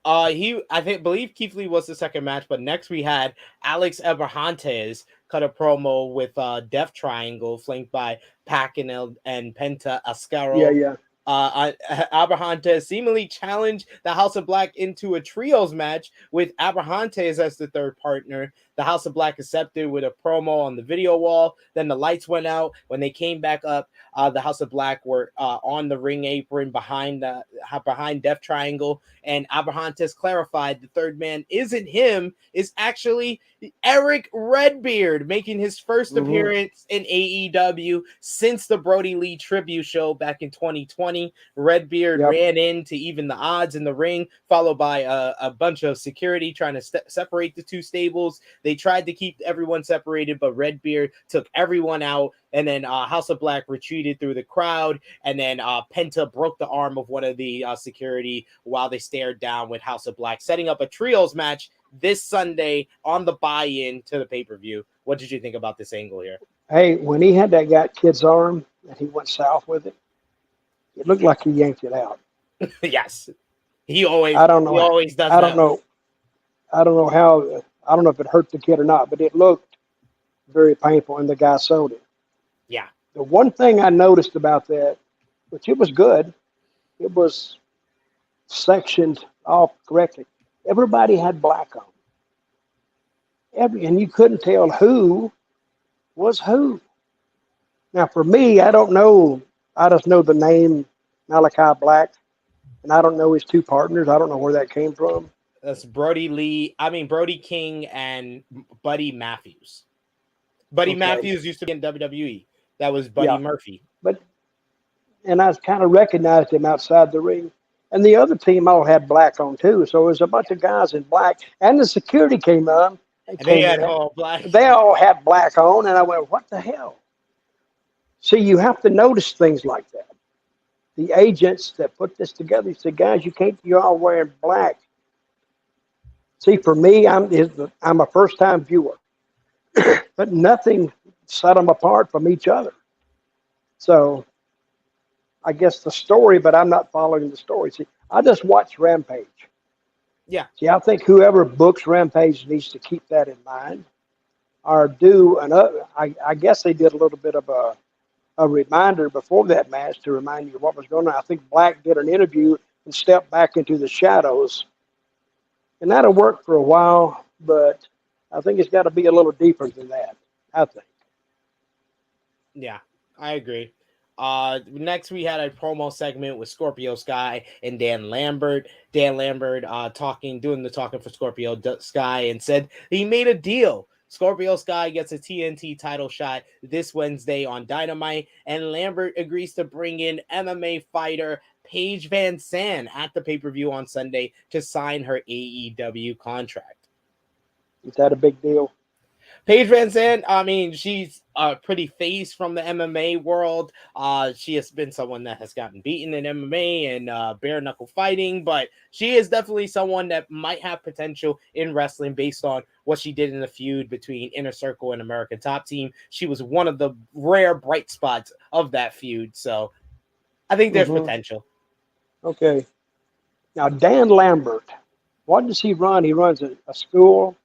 Believe Keith Lee was the second match, but next we had Alex Abrahantes cut a promo with Death Triangle, flanked by Pac and Penta Yeah, Ascaro. yeah. Abrahantes seemingly challenged the House of Black into a trios match with Abrahantes as the third partner. The House of Black accepted with a promo on the video wall. Then the lights went out. When they came back up, the House of Black were on the ring apron behind Death Triangle, and Abrahantes clarified the third man isn't him, is actually Eric Redbeard, making his first Mm-hmm. appearance in AEW since the Brody Lee tribute show back in 2020. Redbeard Yep. ran in to even the odds in the ring, followed by a bunch of security trying to separate the two stables. They tried to keep everyone separated, but Redbeard took everyone out. And then House of Black retreated through the crowd. And then Penta broke the arm of one of the security while they stared down with House of Black, setting up a trios match this Sunday on the buy-in to the pay-per-view. What did you think about this angle here? Hey, when he had that kid's arm and he went south with it, it looked like he yanked it out. Yes. He always does I that. don't know. I don't know how. I don't know if it hurt the kid or not, but it looked very painful, and the guy sold it. Yeah. The one thing I noticed about that, which it was good, it was sectioned off correctly. Everybody had black on. And you couldn't tell who was who. Now, for me, I don't know. I just know the name Malachi Black, and I don't know his two partners. I don't know where that came from. That's Brody King and Buddy Matthews. Buddy Okay. Matthews used to be in WWE. That was Buddy Murphy. And I kind of recognized him outside the ring. And the other team all had black on too. So it was a bunch of guys in black. And the security came on. They had all black. They all had black on. And I went, what the hell? See, you have to notice things like that. The agents that put this together said, guys, you're all wearing black. See, for me, I'm a first-time viewer. But nothing set them apart from each other. So I guess the story, but I'm not following the story. See, I just watch Rampage. Yeah. See, I think whoever books Rampage needs to keep that in mind, or do another. I guess they did a little bit of a reminder before that match to remind you what was going on. I think Black did an interview and stepped back into the shadows, and that'll work for a while. But I think it's got to be a little deeper than that. I think. Yeah, I agree. Next we had a promo segment with Scorpio Sky and Dan Lambert. Dan Lambert doing the talking for Scorpio Sky, and said he made a deal. Scorpio Sky gets a TNT title shot this Wednesday on Dynamite, and Lambert agrees to bring in MMA fighter Paige Van Zandt at the pay-per-view on Sunday to sign her AEW contract. Is that a big deal? Paige Van Zandt, I mean, she's a pretty face from the MMA world. She has been someone that has gotten beaten in MMA and bare knuckle fighting, but she is definitely someone that might have potential in wrestling based on what she did in the feud between Inner Circle and American Top Team. She was one of the rare bright spots of that feud, so I think there's potential. Okay. Now, Dan Lambert, what does he run? He runs a school.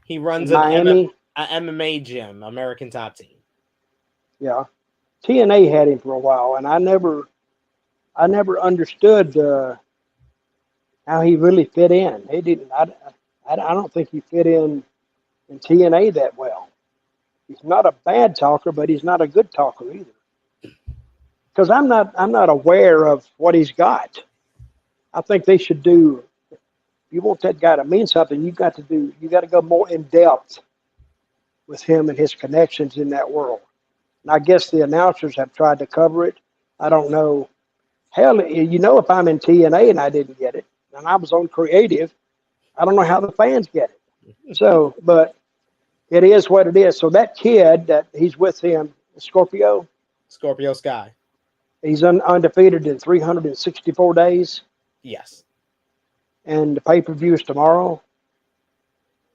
He runs in Miami. An MMA gym, American Top Team. Yeah, TNA had him for a while, and I never understood how he really fit in. He didn't. I don't think he fit in TNA that well. He's not a bad talker, but he's not a good talker either. Because I'm not aware of what he's got. I think they should do. If you want that guy to mean something, you got to go more in depth with him and his connections in that world. And I guess the announcers have tried to cover it, I don't know. Hell, if I'm in TNA and I didn't get it, and I was on creative, I don't know how the fans get it. So, but it is what it is. So that kid that he's with him, Scorpio, Scorpio Sky. he's undefeated in 364 days, Yes. and the pay-per-view is tomorrow.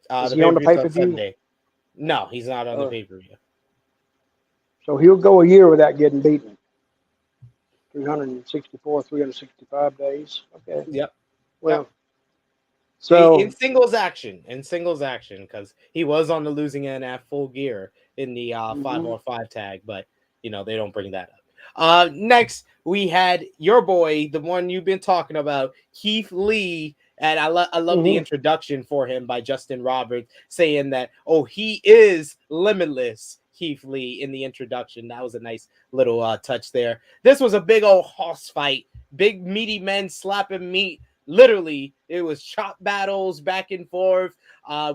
Is The he on the pay-per-view's on pay-per-view? Sunday. No, he's not on the pay-per-view. So he'll go a year without getting beaten. 364, 365 days. Okay. Yep. Well, Yep. so In singles action, because he was on the losing end at Full Gear in the 5-on-5 tag, but they don't bring that up. Next we had your boy, the one you've been talking about, Keith Lee, and I love the introduction for him by Justin Roberts, saying that he is limitless. Keith Lee in the introduction. That was a nice little touch there. This was a big old hoss fight, big meaty men slapping meat. Literally, it was chop battles back and forth.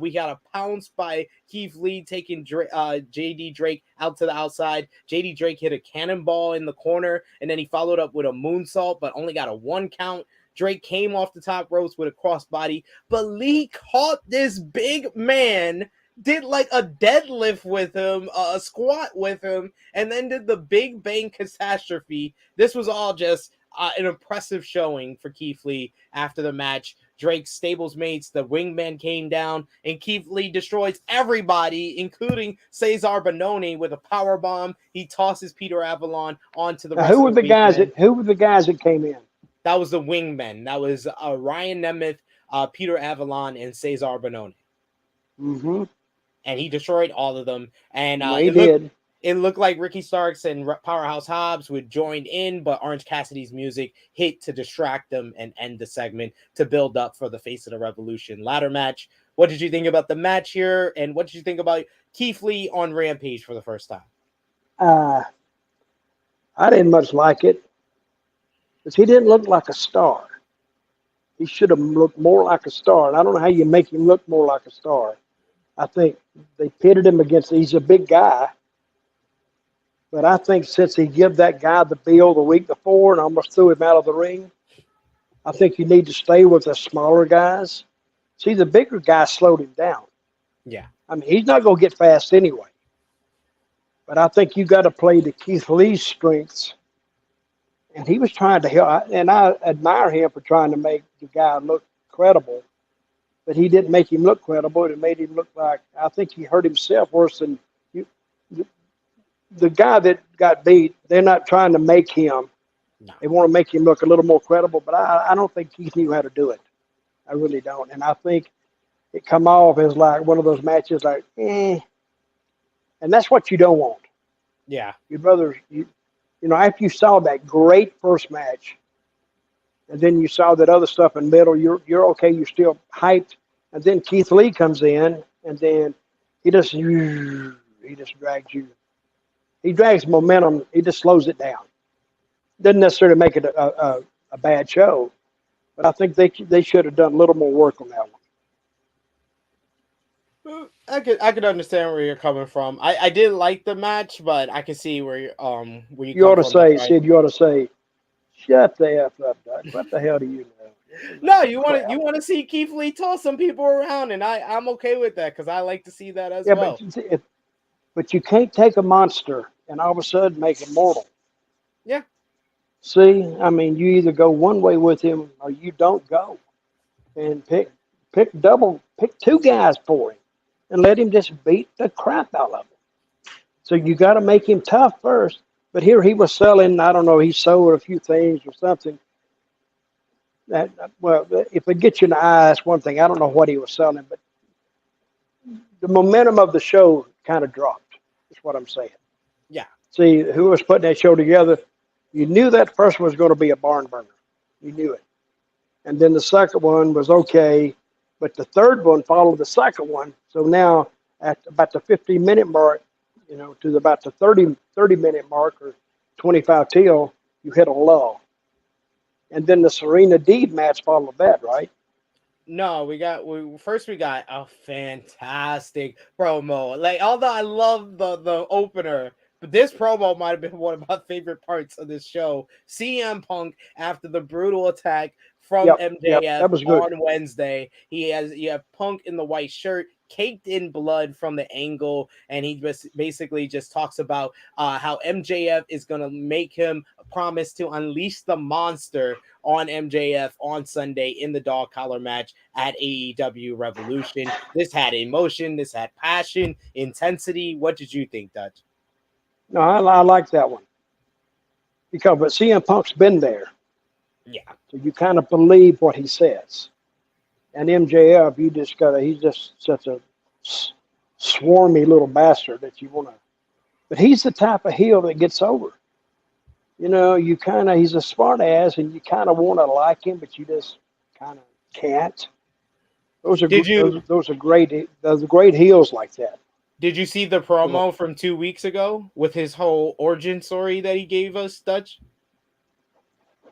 We got a pounce by Keith Lee taking JD Drake out to the outside. JD Drake hit a cannonball in the corner, and then he followed up with a moonsault, but only got a 1 count. Drake came off the top ropes with a crossbody, but Lee caught this big man, did like a deadlift with him, a squat with him, and then did the Big Bang Catastrophe. This was all just an impressive showing for Keith Lee after the match. Drake's stables mates, the wingman came down, and Keith Lee destroys everybody, including Cesar Bononi with a power bomb. He tosses Peter Avalon onto the rest who were of the guys wingmen. who were the guys that came in? That was the wingmen. That was Ryan Nemeth, Peter Avalon, and Cesar Bononi. Mm-hmm. And he destroyed all of them. And He did. It looked like Ricky Starks and Powerhouse Hobbs would join in, but Orange Cassidy's music hit to distract them and end the segment to build up for the Face of the Revolution ladder match. What did you think about the match here? And what did you think about Keith Lee on Rampage for the first time? I didn't much like it because he didn't look like a star. He should have looked more like a star. And I don't know how you make him look more like a star. I think they pitted him against, he's a big guy. But I think since he gave that guy the bill the week before and almost threw him out of the ring, I think you need to stay with the smaller guys. See, the bigger guy slowed him down. Yeah. I mean, he's not going to get fast anyway. But I think you got to play to Keith Lee's strengths. And he was trying to help. And I admire him for trying to make the guy look credible. But he didn't make him look credible. It made him look like, I think he hurt himself worse than you. The guy that got beat, they're not trying to make him. No. They want to make him look a little more credible, but I don't think he knew how to do it. I really don't. And I think it come off as like one of those matches like, And that's what you don't want. Yeah. You'd rather, after you saw that great first match, and then you saw that other stuff in the middle, you're okay, you're still hyped. And then Keith Lee comes in, and then he just drags you. He drags momentum. He just slows it down. Doesn't necessarily make it a bad show, but I think they should have done a little more work on that one. I could understand where you're coming from. I did like the match, but I can see where you ought to say, Sid. You ought to say, "Shut the f up, Doug. What the hell do you know?" No, you want to see Keith Lee toss some people around, and I'm okay with that because I like to see that as well. But you can't take a monster and all of a sudden make him mortal. Yeah. See, I mean, you either go one way with him or you don't go. And pick 2 guys for him and let him just beat the crap out of him. So you got to make him tough first. But here he was selling, I don't know, he sold a few things or something. If it gets you in the eye, that's one thing. I don't know what he was selling, but the momentum of the show kind of dropped. That's what I'm saying. Yeah. See, who was putting that show together, you knew that first one was going to be a barn burner. You knew it. And then the second one was okay, but the third one followed the second one. So now at about the 15-minute mark, to about the 30-minute mark or 25 till, you hit a lull. And then the Serena Deeb match followed that, right? No, we got a fantastic promo. Like, although I love the opener But this promo might have been one of my favorite parts of this show. CM Punk, after the brutal attack from MJF that was good. on Wednesday, you have Punk in the white shirt, caked in blood from the angle, and he basically just talks about how MJF is going to make him promise to unleash the monster on MJF on Sunday in the dog collar match at AEW Revolution. This had emotion, this had passion, intensity. What did you think, Dutch? No, I like that one but CM Punk's been there. Yeah. So you kind of believe what he says. And MJF, he's just such a swarmy little bastard that you want to. But he's the type of heel that gets over. You know, he's a smart ass, and you kind of want to like him, but you just kind of can't. Those are great heels like that. Did you see the promo from 2 weeks ago with his whole origin story that he gave us, Dutch?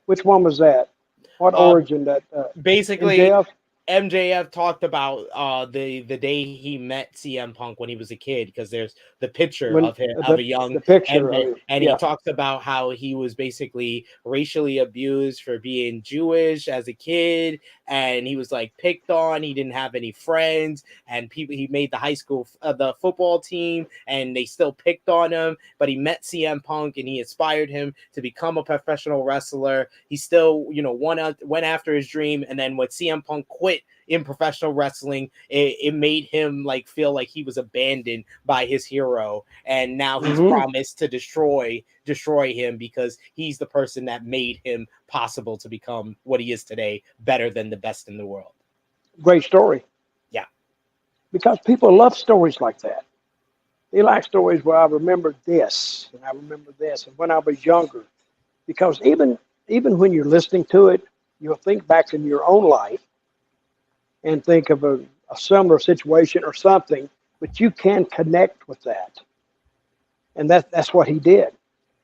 Which one was that? What origin? That basically MJF? MJF talked about the day he met CM Punk when he was a kid, because there's the picture of him of a young picture, and he talks about how he was basically racially abused for being Jewish as a kid, and he was like picked on. He didn't have any friends, and he made the high school the football team, and they still picked on him. But he met CM Punk, and he inspired him to become a professional wrestler. He still went after his dream, and then when CM Punk quit in professional wrestling, it made him feel like he was abandoned by his hero, and now he's promised to destroy him, because he's the person that made him possible to become what he is today, better than the best in the world. Great story. Yeah, because people love stories like that. They like stories where I remember this and I remember this, and when I was younger, because even when you're listening to it, you'll think back in your own life and think of a similar situation or something, but you can connect with that. And that's what he did.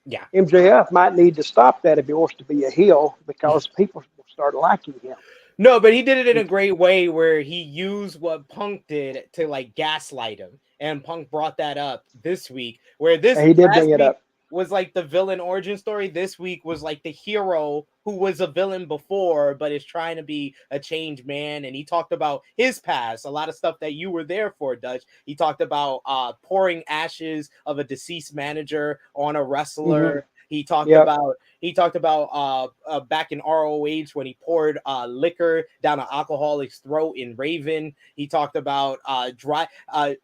Yeah. MJF might need to stop that if he wants to be a heel, because people will start liking him. No, but he did it in a great way where he used what Punk did to gaslight him. And Punk brought that up this week, where he did bring it up. Was the villain origin story. This week was the hero who was a villain before, but is trying to be a changed man. And he talked about his past, a lot of stuff that you were there for, Dutch. He talked about pouring ashes of a deceased manager on a wrestler. He talked about back in ROH when he poured liquor down an alcoholic's throat in Raven. He talked about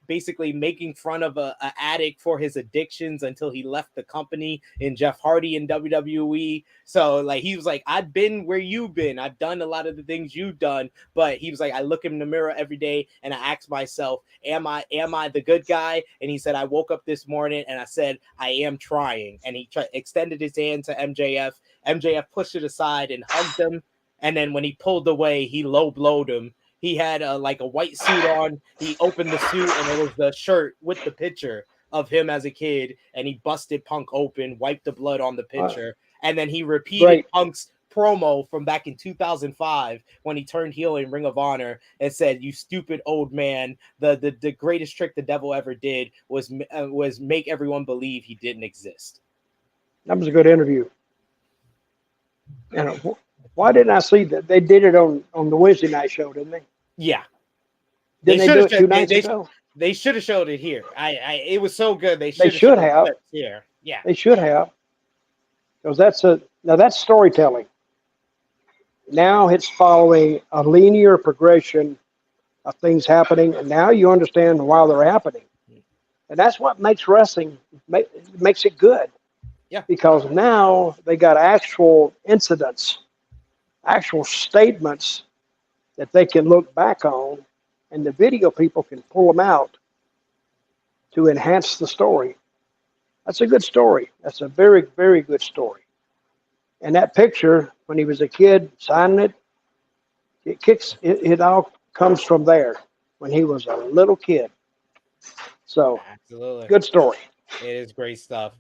basically making fun of an addict for his addictions until he left the company in Jeff Hardy in WWE. So he was like, I've been where you've been. I've done a lot of the things you've done. But he was like, I look in the mirror every day and I ask myself, am I the good guy? And he said, I woke up this morning and I said, I am trying. And he extended his hand to MJF. MJF pushed it aside and hugged him. And then when he pulled away, he low blowed him. He had a white suit on. He opened the suit and it was the shirt with the picture of him as a kid. And he busted Punk open, wiped the blood on the picture. And then he repeated Punk's promo from back in 2005 when he turned heel in Ring of Honor and said, "You stupid old man, the greatest trick the devil ever did was make everyone believe he didn't exist." That was a good interview. And why didn't I see that? They did it on the Wednesday night show, didn't they? Yeah. Didn't they do it 2 nights ago? They should have showed it here. It was so good. They should have here. Yeah. They should have. Because that's storytelling. Now it's following a linear progression of things happening, and now you understand why they're happening. And that's what makes wrestling, makes it good. Yeah. Because now they got actual incidents, actual statements that they can look back on, and the video people can pull them out to enhance the story. That's a good story. That's a very, very good story. And that picture, when he was a kid signing it all comes from there, when he was a little kid. So, absolutely, good story. It is great stuff.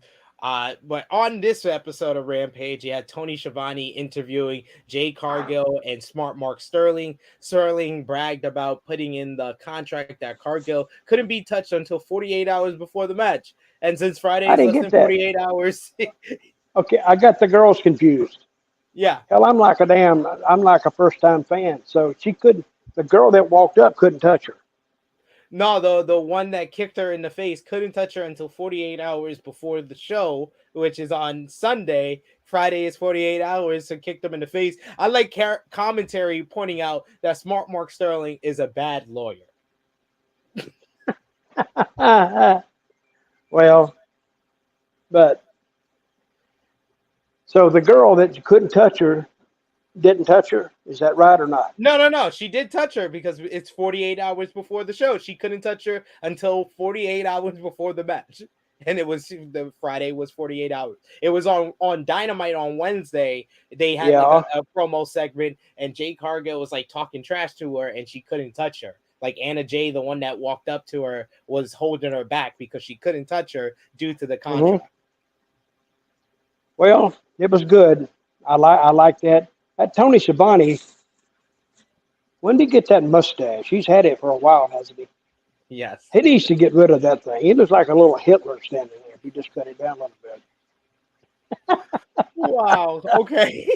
But on this episode of Rampage, you had Tony Schiavone interviewing Jay Cargill and Smart Mark Sterling. Sterling bragged about putting in the contract that Cargill couldn't be touched until 48 hours before the match. And since Friday I is didn't less get than that. 48 hours. Okay, I got the girls confused. Yeah. Hell, I'm like a first-time fan. So the girl that walked up couldn't touch her. No, the one that kicked her in the face couldn't touch her until 48 hours before the show, which is on Sunday. Friday is 48 hours, so kicked them in the face. I like commentary pointing out that Smart Mark Sterling is a bad lawyer. Well, but so the girl that you couldn't touch her didn't touch her. Is that right or not? No. She did touch her because it's 48 hours before the show. She couldn't touch her until 48 hours before the match. And the Friday was 48 hours. It was on Dynamite on Wednesday. They had like a promo segment, and Jay Cargill was like talking trash to her, and she couldn't touch her. Like Anna Jay, the one that walked up to her, was holding her back because she couldn't touch her due to the contract. Mm-hmm. Well, it was good. I like that. That Tony Schiavone, when did he get that mustache? He's had it for a while, hasn't he? Yes. He needs to get rid of that thing. He looks like a little Hitler standing there. He just cut it down a little bit. Wow. Okay.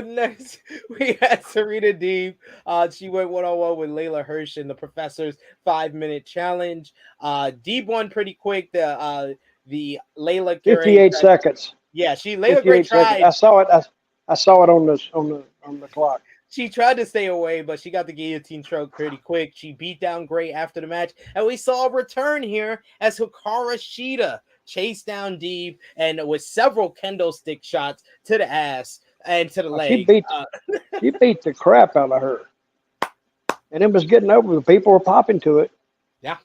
Next we had Serena Deeb. She went one-on-one with Layla Hirsch in the Professor's 5-minute challenge. Deeb won pretty quick. The Layla 58 seconds. Yeah, Layla Gray tried. I saw it on the clock. She tried to stay away, but she got the guillotine choke pretty quick. She beat down Gray after the match, and we saw a return here as Hikaru Shida chased down Deeb and with several kendo stick shots to the ass and to the leg. She beat the crap out of her, and it was getting over. The people were popping to it. Yeah.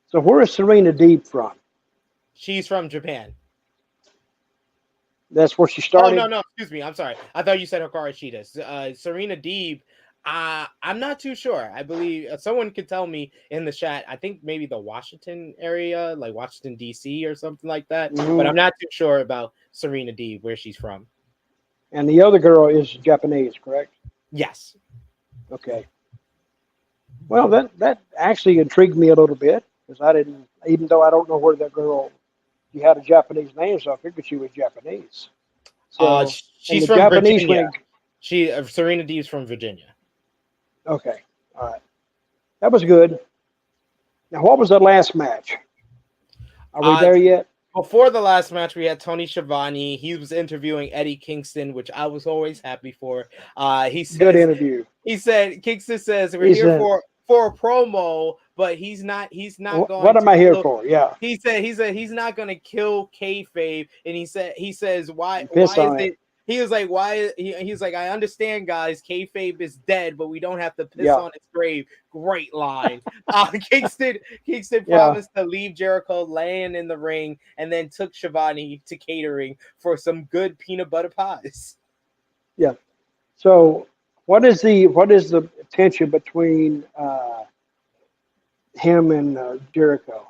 So where is Serena Deeb from? She's from Japan. That's where she started? Oh, no. Excuse me. I'm sorry. I thought you said Hikaru Shida. Serena Deeb, I'm not too sure. I believe someone could tell me in the chat. I think maybe the Washington area, like Washington, D.C. or something like that. Mm-hmm. But I'm not too sure about Serena Deeb, where she's from. And the other girl is Japanese, correct? Yes. Okay. Well, that actually intrigued me a little bit because I didn't, even though I don't know where that girl, she had a Japanese name, so I figured she was Japanese. So she's from Japanese Virginia. Serena Deeb's from Virginia. Okay. All right. That was good. Now, what was the last match? Are we there yet? Before the last match, we had Tony Schiavone. He was interviewing Eddie Kingston, which I was always happy for. He said, good interview. He said, Kingston says, we're here for a promo, but he's not going. What am I here for? Yeah. He said he's not going to kill kayfabe, and he says why is it? He was like, why? He's like, I understand, guys. Kayfabe is dead, but we don't have to piss on his grave. Great line. Kingston promised to leave Jericho laying in the ring, and then took Schiavone to catering for some good peanut butter pies. Yeah. So, what is the tension between him and Jericho?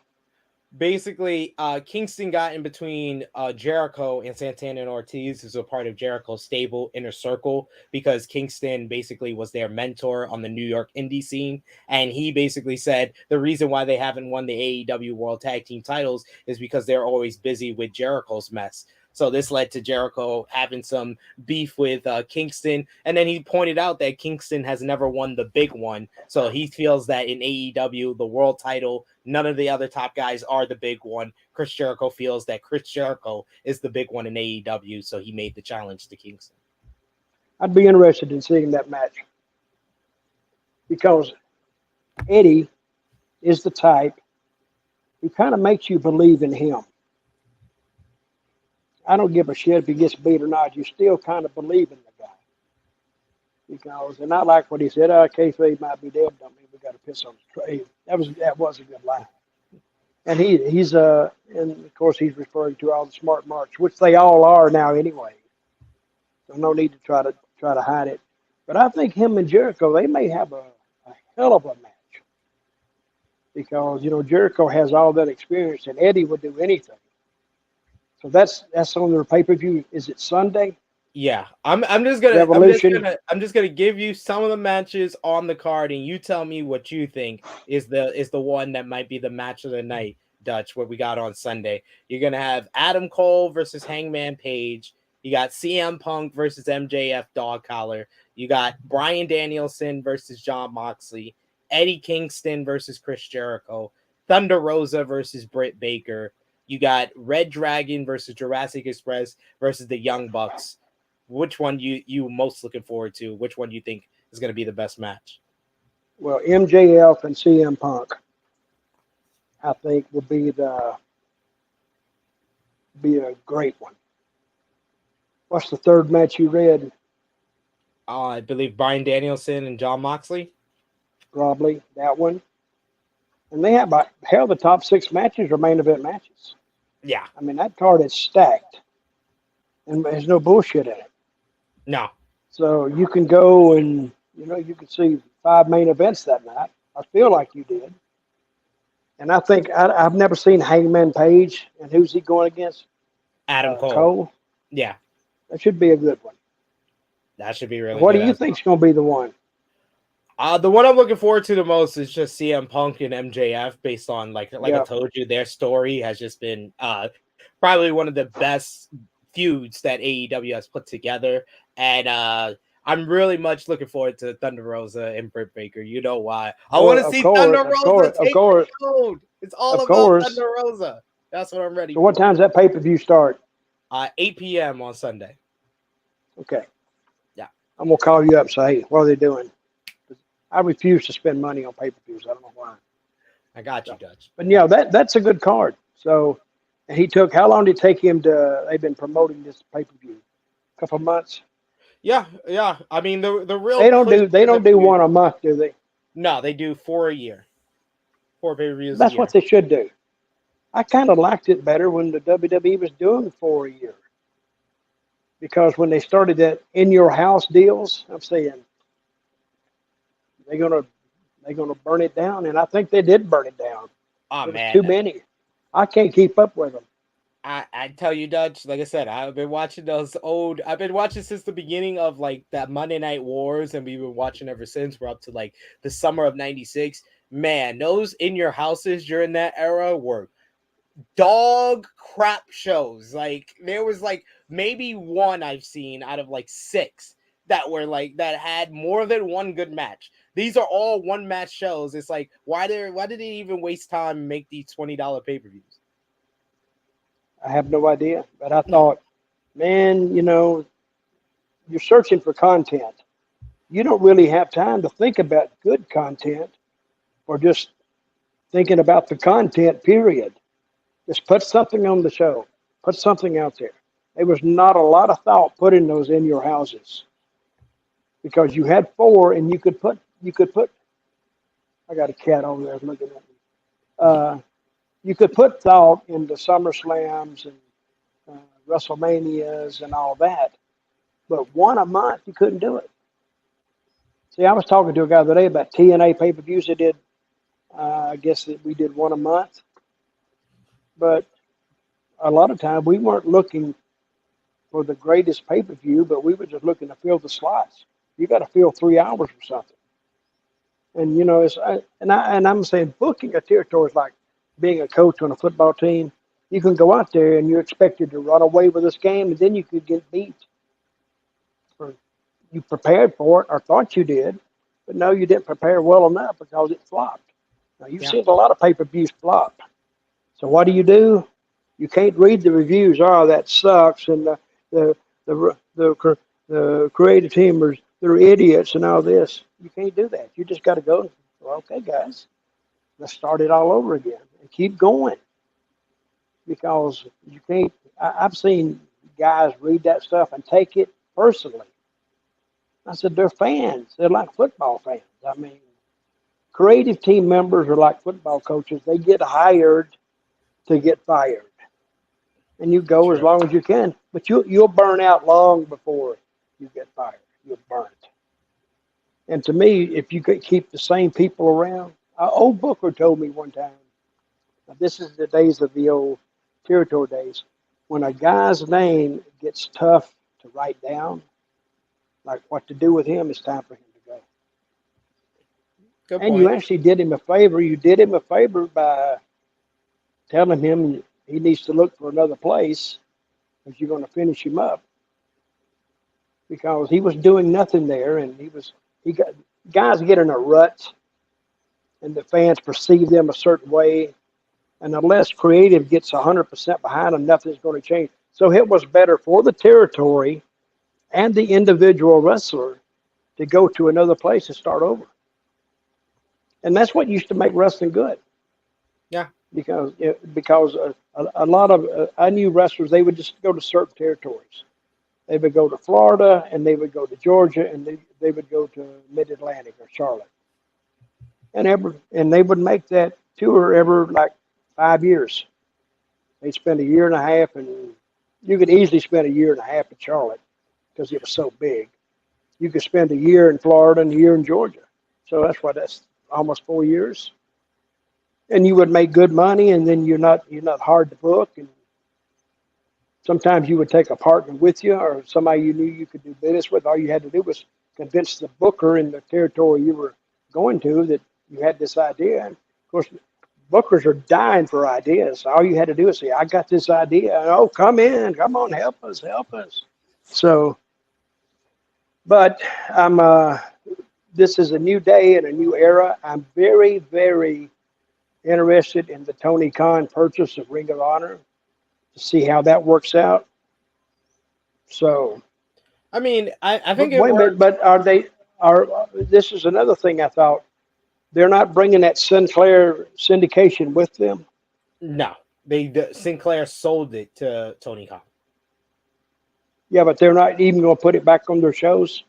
Basically, Kingston got in between Jericho and Santana and Ortiz, who's a part of Jericho's stable inner circle, because Kingston basically was their mentor on the New York indie scene. And he basically said the reason why they haven't won the AEW World Tag Team titles is because they're always busy with Jericho's mess. So this led to Jericho having some beef with Kingston. And then he pointed out that Kingston has never won the big one. So he feels that in AEW, the world title, none of the other top guys are the big one. Chris Jericho feels that Chris Jericho is the big one in AEW. So he made the challenge to Kingston. I'd be interested in seeing that match because Eddie is the type who kind of makes you believe in him. I don't give a shit if he gets beat or not. You still kind of believe in the guy. Because, and I like what he said, kayfabe might be dead, don't mean we got to piss on his grave. That was a good line. And he's and of course he's referring to all the smart marks, which they all are now anyway. So no need to try to hide it. But I think him and Jericho, they may have a hell of a match. Because, Jericho has all that experience and Eddie would do anything. So that's on their pay-per-view. Is it Sunday? Yeah, I'm just gonna give you some of the matches on the card, and you tell me what you think is the one that might be the match of the night, Dutch. What we got on Sunday? You're gonna have Adam Cole versus Hangman Page. You got CM Punk versus MJF Dog Collar. You got Bryan Danielson versus Jon Moxley. Eddie Kingston versus Chris Jericho. Thunder Rosa versus Britt Baker. You got Red Dragon versus Jurassic Express versus the Young Bucks. Which one you most looking forward to? Which one do you think is going to be the best match? Well, MJF and CM Punk, I think, will be a great one. What's the third match you read? I believe Bryan Danielson and Jon Moxley. Probably that one. And they have about hell. The top 6 matches are main event matches. Yeah. I mean, that card is stacked, and there's no bullshit in it. No. So you can go and you can see 5 main events that night. I feel like you did. And I think I've never seen Hangman Page, and who's he going against? Adam Cole. Cole. Yeah. That should be a good one. That should be really What good. do you think's going to be the one? The one I'm looking forward to the most is just CM Punk and MJF, based on like I told you, their story has just been probably one of the best feuds that AEW has put together. And I'm really much looking forward to Thunder Rosa and Britt Baker. You know why? I want to see Thunder Rosa take the code. It's all about Thunder Rosa. That's what I'm ready for. So what time's that pay-per-view start? 8 p.m. on Sunday. Okay. Yeah. I'm going to call you up and say, hey, what are they doing? I refuse to spend money on pay-per-views. I don't know why. I got you, Dutch. But yeah, that's a good card. So how long did it take him they've been promoting this pay-per-view? A couple of months? Yeah. I mean, the real they don't do one a month, do they? No, they do 4 a year. 4 pay-per-views. That's what they should do. I kind of liked it better when the WWE was doing 4 a year. Because when they started that in your house deals, I'm saying they're gonna burn it down, and I think they did burn it down. Oh man, too many. I can't keep up with them. I tell you, Dutch, like I said, I've been watching I've been watching since the beginning of like that Monday Night Wars, and we've been watching ever since. We're up to like the summer of '96. Man, those in your houses during that era were dog crap shows. Like there was like maybe one I've seen out of like 6 that were like that had more than one good match. These are all one match shows. It's like why did they even waste time and make these $20 pay-per-views? I have no idea, but I thought, man, you're searching for content. You don't really have time to think about good content or just thinking about the content, period. Just put something on the show. Put something out there. There was not a lot of thought put in those in your houses because you had 4 and you could put, I got a cat over there looking at me. You could put thought into SummerSlams and WrestleManias and all that, but one a month, you couldn't do it. See, I was talking to a guy today about TNA pay-per-views. They did, I guess that we did one a month, but a lot of time we weren't looking for the greatest pay-per-view, but we were just looking to fill the slots. You got to fill 3 hours or something. And I'm saying booking a territory is like being a coach on a football team. You can go out there and you're expected to run away with this game, and then you could get beat. Or you prepared for it or thought you did, but no, you didn't prepare well enough because it flopped. Now you've seen a lot of pay-per-views flop. So what do? You can't read the reviews. Oh, that sucks, and the creative team they're idiots and all this. You can't do that. You just got to go. Well, okay, guys, let's start it all over again and keep going. Because you can't. I've seen guys read that stuff and take it personally. I said they're fans. They're like football fans. I mean, creative team members are like football coaches. They get hired to get fired, and you go as long as you can. But you'll burn out long before you get fired. You'll burn it. And to me, if you could keep the same people around, old Booker told me one time. Now this is the days of the old territory days. when a guy's name gets tough to write down, like what to do with him, it's time for him to go. Good And you point. actually did him a favor. You did him a favor by telling him he needs to look for another place if you're going to finish him up, because he was doing nothing there, and he got guys get in a rut, and the fans perceive them a certain way, and unless creative gets 100% behind them, nothing's going to change. So it was better for the territory and the individual wrestler to go to another place and start over. And that's what used to make wrestling good. Yeah. Because a lot of I knew wrestlers, they would just go to certain territories. They would go to Florida, and they would go to Georgia, and they would go to Mid-Atlantic or Charlotte. And they would make that tour every like 5 years. They'd spend a year and a half, and you could easily spend a year and a half in Charlotte because it was so big. You could spend a year in Florida and a year in Georgia. So that's almost 4 years. And you would make good money, and then you're not hard to book. And sometimes you would take a partner with you or somebody you knew you could do business with. All you had to do was convince the booker in the territory you were going to that you had this idea. And of course, bookers are dying for ideas. All you had to do is say, I got this idea. Oh, come in. Come on, help us. So, but this is a new day and a new era. I'm very, very interested in the Tony Khan purchase of Ring of Honor to see how that works out. So, I mean, I think it wait a minute, works. but this is another thing I thought. They're not bringing that Sinclair syndication with them. No, Sinclair sold it to Tony Khan. Yeah, but they're not even going to put it back on their shows.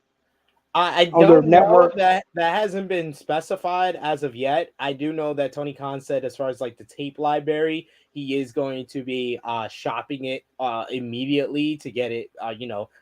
I don't know that hasn't been specified as of yet. I do know that Tony Khan said, as far as like the tape library, he is going to be shopping it immediately to get it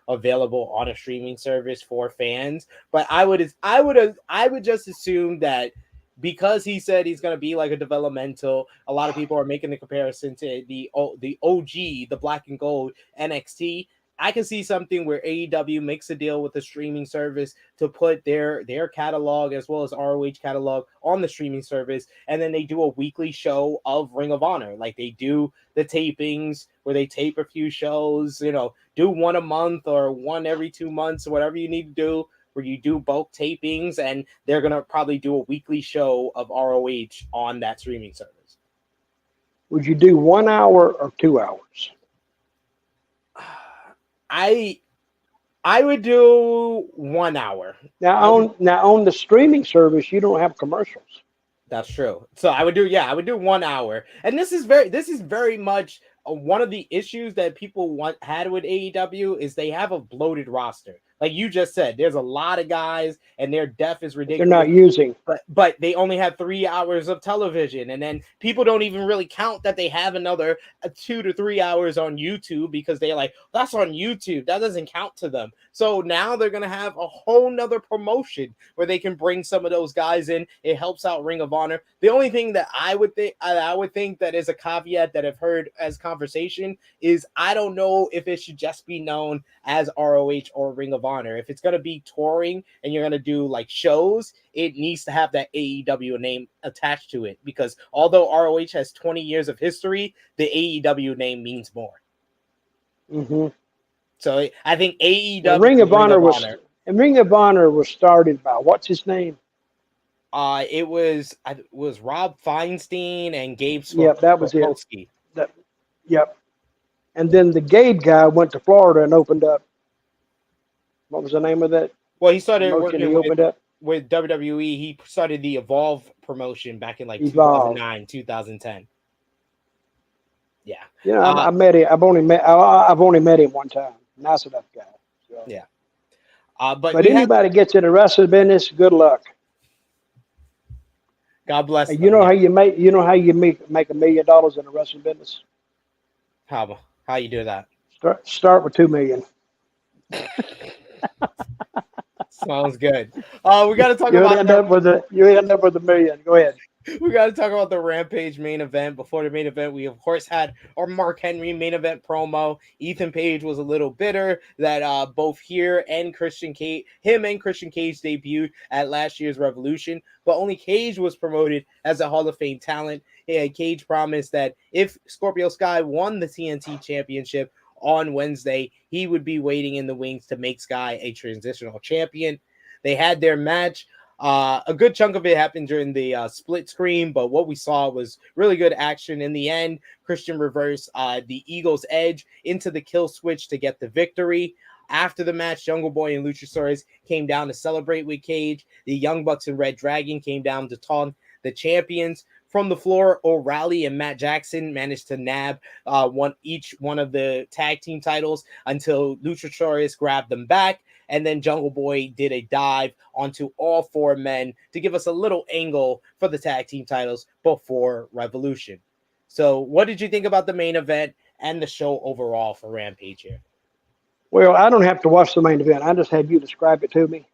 available on a streaming service for fans. But I would just assume that because he said he's going to be like a developmental, a lot of people are making the comparison to the OG, the black and gold NXT. I can see something where AEW makes a deal with the streaming service to put their catalog as well as ROH catalog on the streaming service, and then they do a weekly show of Ring of Honor. Like they do the tapings where they tape a few shows, do one a month or one every 2 months, or whatever you need to do, where you do bulk tapings, and they're going to probably do a weekly show of ROH on that streaming service. Would you do 1 hour or 2 hours? I would do 1 hour. Now on the streaming service, you don't have commercials. That's true. So I would do 1 hour. And this is very much one of the issues that people had with AEW is they have a bloated roster. Like you just said, there's a lot of guys and their depth is ridiculous. They're not using. But they only have 3 hours of television. And then people don't even really count that they have another 2 to 3 hours on YouTube because they're like, that's on YouTube. That doesn't count to them. So now they're going to have a whole nother promotion where they can bring some of those guys in. It helps out Ring of Honor. The only thing that I would think that is a caveat that I've heard as conversation is I don't know if it should just be known as ROH or Ring of Honor. If it's going to be touring and you're going to do like shows, it needs to have that AEW name attached to it, because although ROH has 20 years of history, the AEW name means more. Mm-hmm. So I think AEW and Ring of Honor was started by what's his name? It was Rob Feinstein and Gabe Sapolsky. Yep, that was it. Yep. And then the Gabe guy went to Florida and opened up. What was the name of that? Well, he started working with WWE. He started the Evolve promotion back in like Evolve. 2009, 2010. Yeah. Yeah, I met him. I've only met him one time. Nice enough guy. So. Yeah. But anybody gets in the wrestling business, good luck. God bless. You know how you make $1 million in the wrestling business? How you do that? Start with $2 million. Sounds good. We got to talk about. You end up with $1 million. Go ahead. We got to talk about the Rampage main event. Before the main event, we of course had our Mark Henry main event promo. Ethan Page was a little bitter that both him and Christian Cage debuted at last year's Revolution, but only Cage was promoted as a Hall of Fame talent. Yeah, Cage promised that if Scorpio Sky won the TNT Championship on Wednesday, he would be waiting in the wings to make Sky a transitional champion. They had their match. A good chunk of it happened during the split screen, but what we saw was really good action. In the end, Christian reversed the Eagle's Edge into the kill switch to get the victory. After the match, Jungle Boy and Luchasaurus came down to celebrate with Cage. The Young Bucks and Red Dragon came down to taunt the champions. From the floor, O'Reilly and Matt Jackson managed to nab each one of the tag team titles until Luchasaurus grabbed them back. And then Jungle Boy did a dive onto all four men to give us a little angle for the tag team titles before Revolution. So what did you think about the main event and the show overall for Rampage here? Well, I don't have to watch the main event. I just had you describe it to me.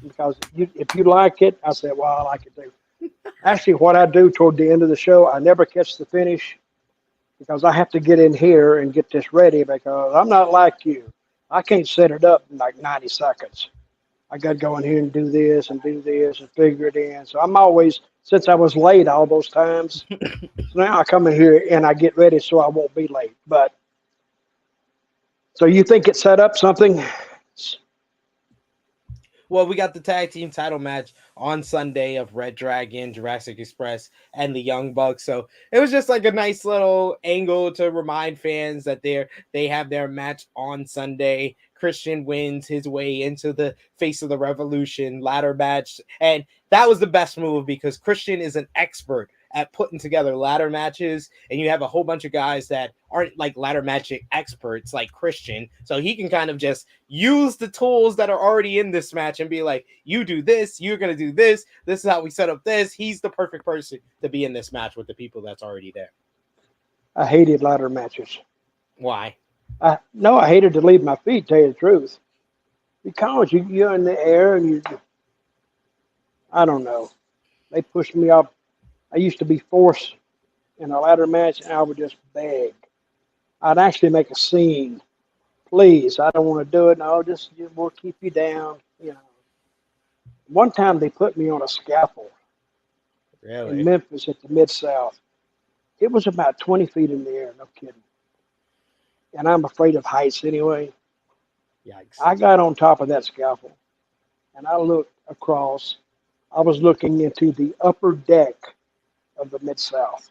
Because if you like it, I said, well, I like it too. Actually, what I do toward the end of the show, I never catch the finish because I have to get in here and get this ready because I'm not like you. I can't set it up in like 90 seconds. I got to go in here and do this and figure it in. So I'm always, since I was late all those times, so now I come in here and I get ready so I won't be late. But so you think it set up something? Well, we got the tag team title match on Sunday of Red Dragon, Jurassic Express, and the Young Bucks. So it was just like a nice little angle to remind fans that they have their match on Sunday. Christian wins his way into the Face of the Revolution ladder match. And that was the best move because Christian is an expert at putting together ladder matches, and you have a whole bunch of guys that aren't like ladder match experts like Christian, so he can kind of just use the tools that are already in this match and be like, you do this, you're going to do this is how we set up this. He's the perfect person to be in this match with the people that's already there. I hated ladder matches. Why? I hated to leave my feet, tell you the truth, because you're in the air and I don't know, they pushed me up. I used to be forced in a ladder match, and I would just beg. I'd actually make a scene. Please, I don't want to do it. No, we'll keep you down. You know. One time they put me on a scaffold in Memphis at the Mid-South. It was about 20 feet in the air, no kidding. And I'm afraid of heights anyway. Yikes. I got on top of that scaffold, and I looked across. I was looking into the upper deck of the Mid-South.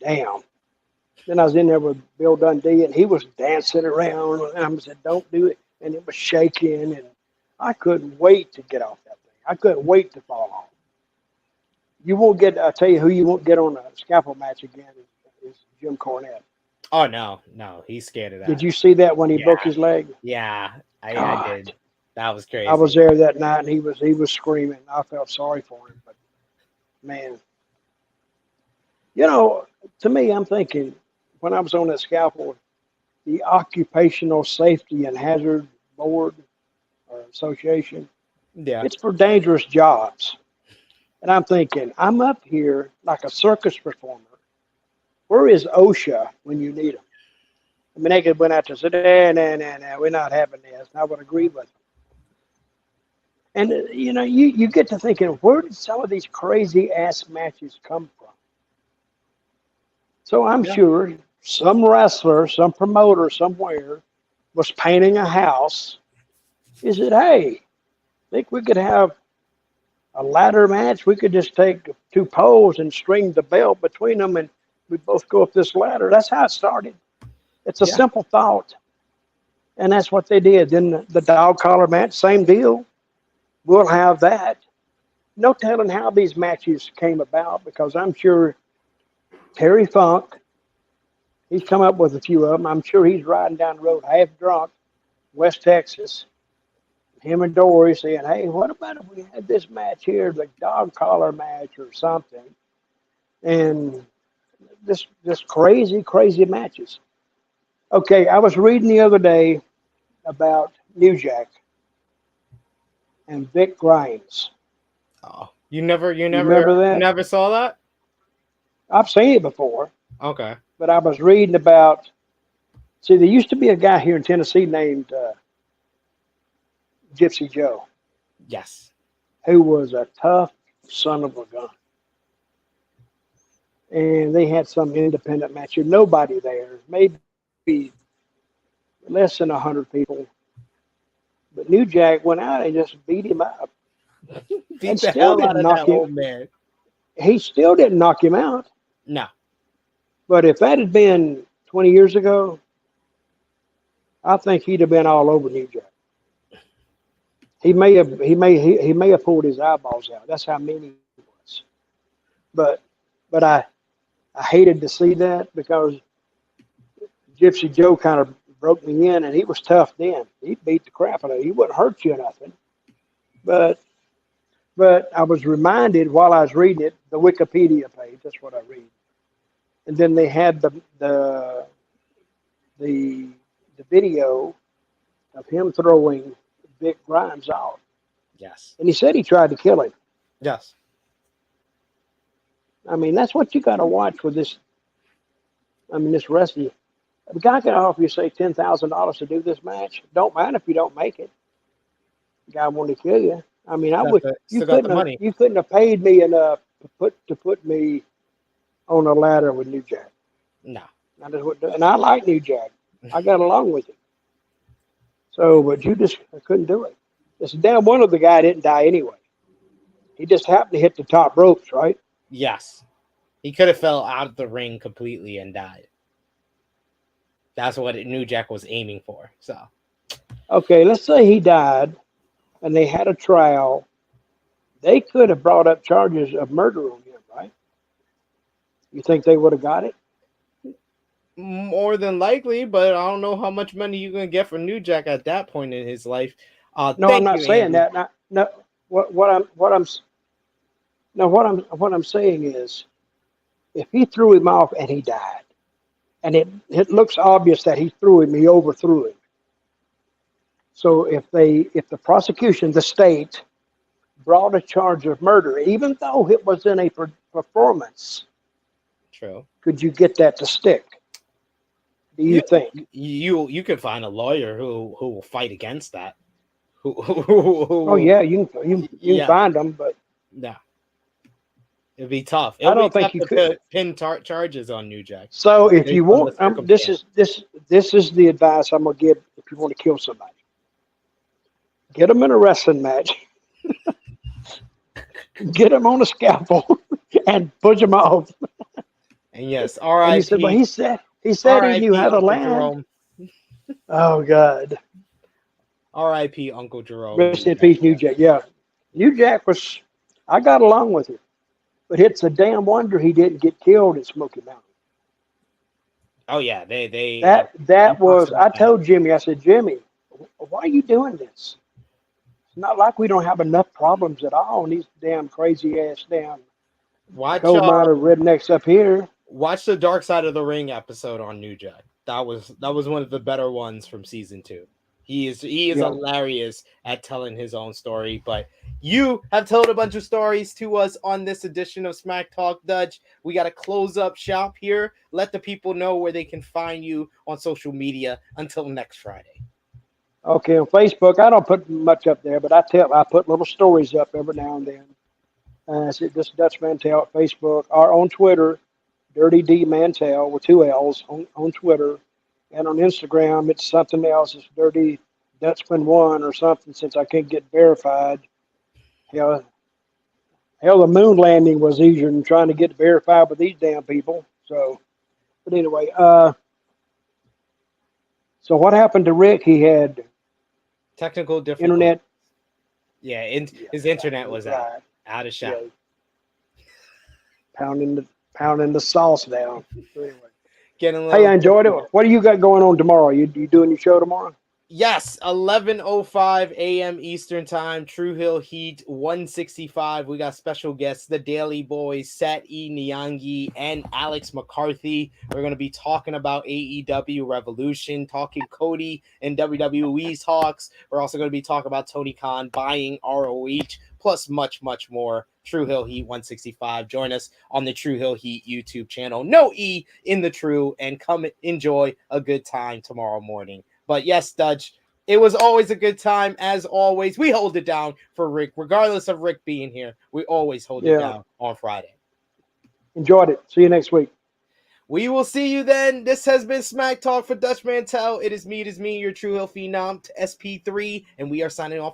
Damn. Then I was in there with Bill Dundee, and he was dancing around, and I said, don't do it. And it was shaking, and I couldn't wait to get off that thing. I couldn't wait to fall off. I'll tell you who you won't get on a scaffold match again is Jim Cornette. Oh, no, he's scared of that. Did you see that when he broke his leg? Yeah, I did. That was crazy. I was there that night, and he was screaming. I felt sorry for him, but man, to me, I'm thinking when I was on that scaffold, the Occupational Safety and Hazard Board or Association, it's for dangerous jobs. And I'm thinking, I'm up here like a circus performer. Where is OSHA when you need them? I mean, they could went out to say, no, we're not having this. And I would agree with them. And, you get to thinking, where did some of these crazy-ass matches come from? So I'm sure some wrestler, some promoter somewhere was painting a house. He said, hey, think we could have a ladder match? We could just take two poles and string the belt between them, and we both go up this ladder. That's how it started. It's a simple thought. And that's what they did. Then the dog collar match, same deal. We'll have that. No telling how these matches came about, because I'm sure Terry Funk, he's come up with a few of them. I'm sure he's riding down the road half drunk, West Texas. Him and Dory saying, hey, what about if we had this match here, the dog collar match or something? And this crazy, crazy matches. Okay, I was reading the other day about New Jack and Vic Grimes. Oh. You never remember that? never saw that? I've seen it before, Okay. but I was reading about. See, there used to be a guy here in Tennessee named Gypsy Joe, Yes. who was a tough son of a gun. And they had some independent match. There's nobody there, maybe less than 100 people. But New Jack went out and just beat him up, Beat and the still hell out didn't of that knock him. old man. He still didn't knock him out. No. But if that had been 20 years ago, I think he'd have been all over New Jack. He may have pulled his eyeballs out. That's how mean he was. But I hated to see that because Gypsy Joe kind of broke me in, and he was tough then. He beat the crap out of you. He wouldn't hurt you or nothing. But I was reminded while I was reading it, the Wikipedia page. That's what I read. And then they had the video of him throwing Vic Grimes off. Yes. And he said he tried to kill him. Yes. I mean, that's what you got to watch with this. I mean, this wrestling. The guy can offer you, say, $10,000 to do this match. Don't mind if you don't make it. The guy wanted to kill you. I mean, I would. Still got the money. You couldn't have paid me enough to put me on a ladder with New Jack. No. And I like New Jack. I got along with him. So, but you just couldn't do it. It's damn wonder the guy didn't die anyway. He just happened to hit the top ropes, right? Yes. He could have fell out of the ring completely and died. That's what New Jack was aiming for. So, okay, let's say he died and they had a trial. They could have brought up charges of murder on him, right? You think they would have got it? more than likely, but I don't know how much money you're going to get from New Jack at that point in his life. No, I'm not saying that. No, what I'm saying is, if he threw him off and he died, and it looks obvious that he threw him, he overthrew him. So if the prosecution, the state, brought a charge of murder, even though it was in a performance, true, could you get that to stick? Do you think you can find a lawyer who will fight against that? Oh yeah, you can find them, but no, it'd be tough. I don't think you could pin charges on New Jack. So if you want, this is the advice I'm gonna give if you want to kill somebody. Get them in a wrestling match. Get them on a scalpel and push them off. And yes, all right. He said, but he said he knew how to land. Oh God. R.I.P. Uncle Jerome. Rest in peace, New Jack. Yeah, New Jack was. I got along with him, but it's a damn wonder he didn't get killed at Smoky Mountain. Oh yeah, they that was. I told Jimmy. I said, Jimmy, why are you doing this? It's not like we don't have enough problems at all. And these damn crazy ass damn coal miner rednecks up here. Watch the Dark Side of the Ring episode on New Jack. That was one of the better ones from season 2. He is hilarious at telling his own story. But you have told a bunch of stories to us on this edition of Smack Talk, Dutch. We got to close up shop here. Let the people know where they can find you on social media until next Friday. Okay, on Facebook, I don't put much up there, but I put little stories up every now and then. It's just Dutch Mantell at Facebook, or on Twitter, Dirty D Mantell with 2 L's on Twitter. And on Instagram, it's something else. It's Dirty Dutchman 1 or something, since I can't get verified. Hell, the moon landing was easier than trying to get verified with these damn people. So, but anyway, so what happened to Rick? He had technical difficulties. Internet. Yeah, his internet was out of shot. Yeah. Pounding the sauce down. So anyway. Hey, I enjoyed it. What do you got going on tomorrow? You doing your show tomorrow? Yes, 11:05 a.m. Eastern Time, True Hill Heat 165. We got special guests, the Daily Boys, SPIII Nyangi, and Alex McCarthy. We're going to be talking about AEW Revolution, talking Cody and WWE talks. We're also going to be talking about Tony Khan buying ROH, plus much, much more. True Hill Heat 165. Join us on the True Hill Heat YouTube channel. No E in the True, and come enjoy a good time tomorrow morning. But yes, Dudge, it was always a good time. As always, we hold it down for Rick, regardless of Rick being here. We always hold it down on Friday. Enjoyed it. See you next week. We will see you then. This has been Smack Talk for Dutch Mantell. It is me, your True Hill Phenom, SPIII, and we are signing off.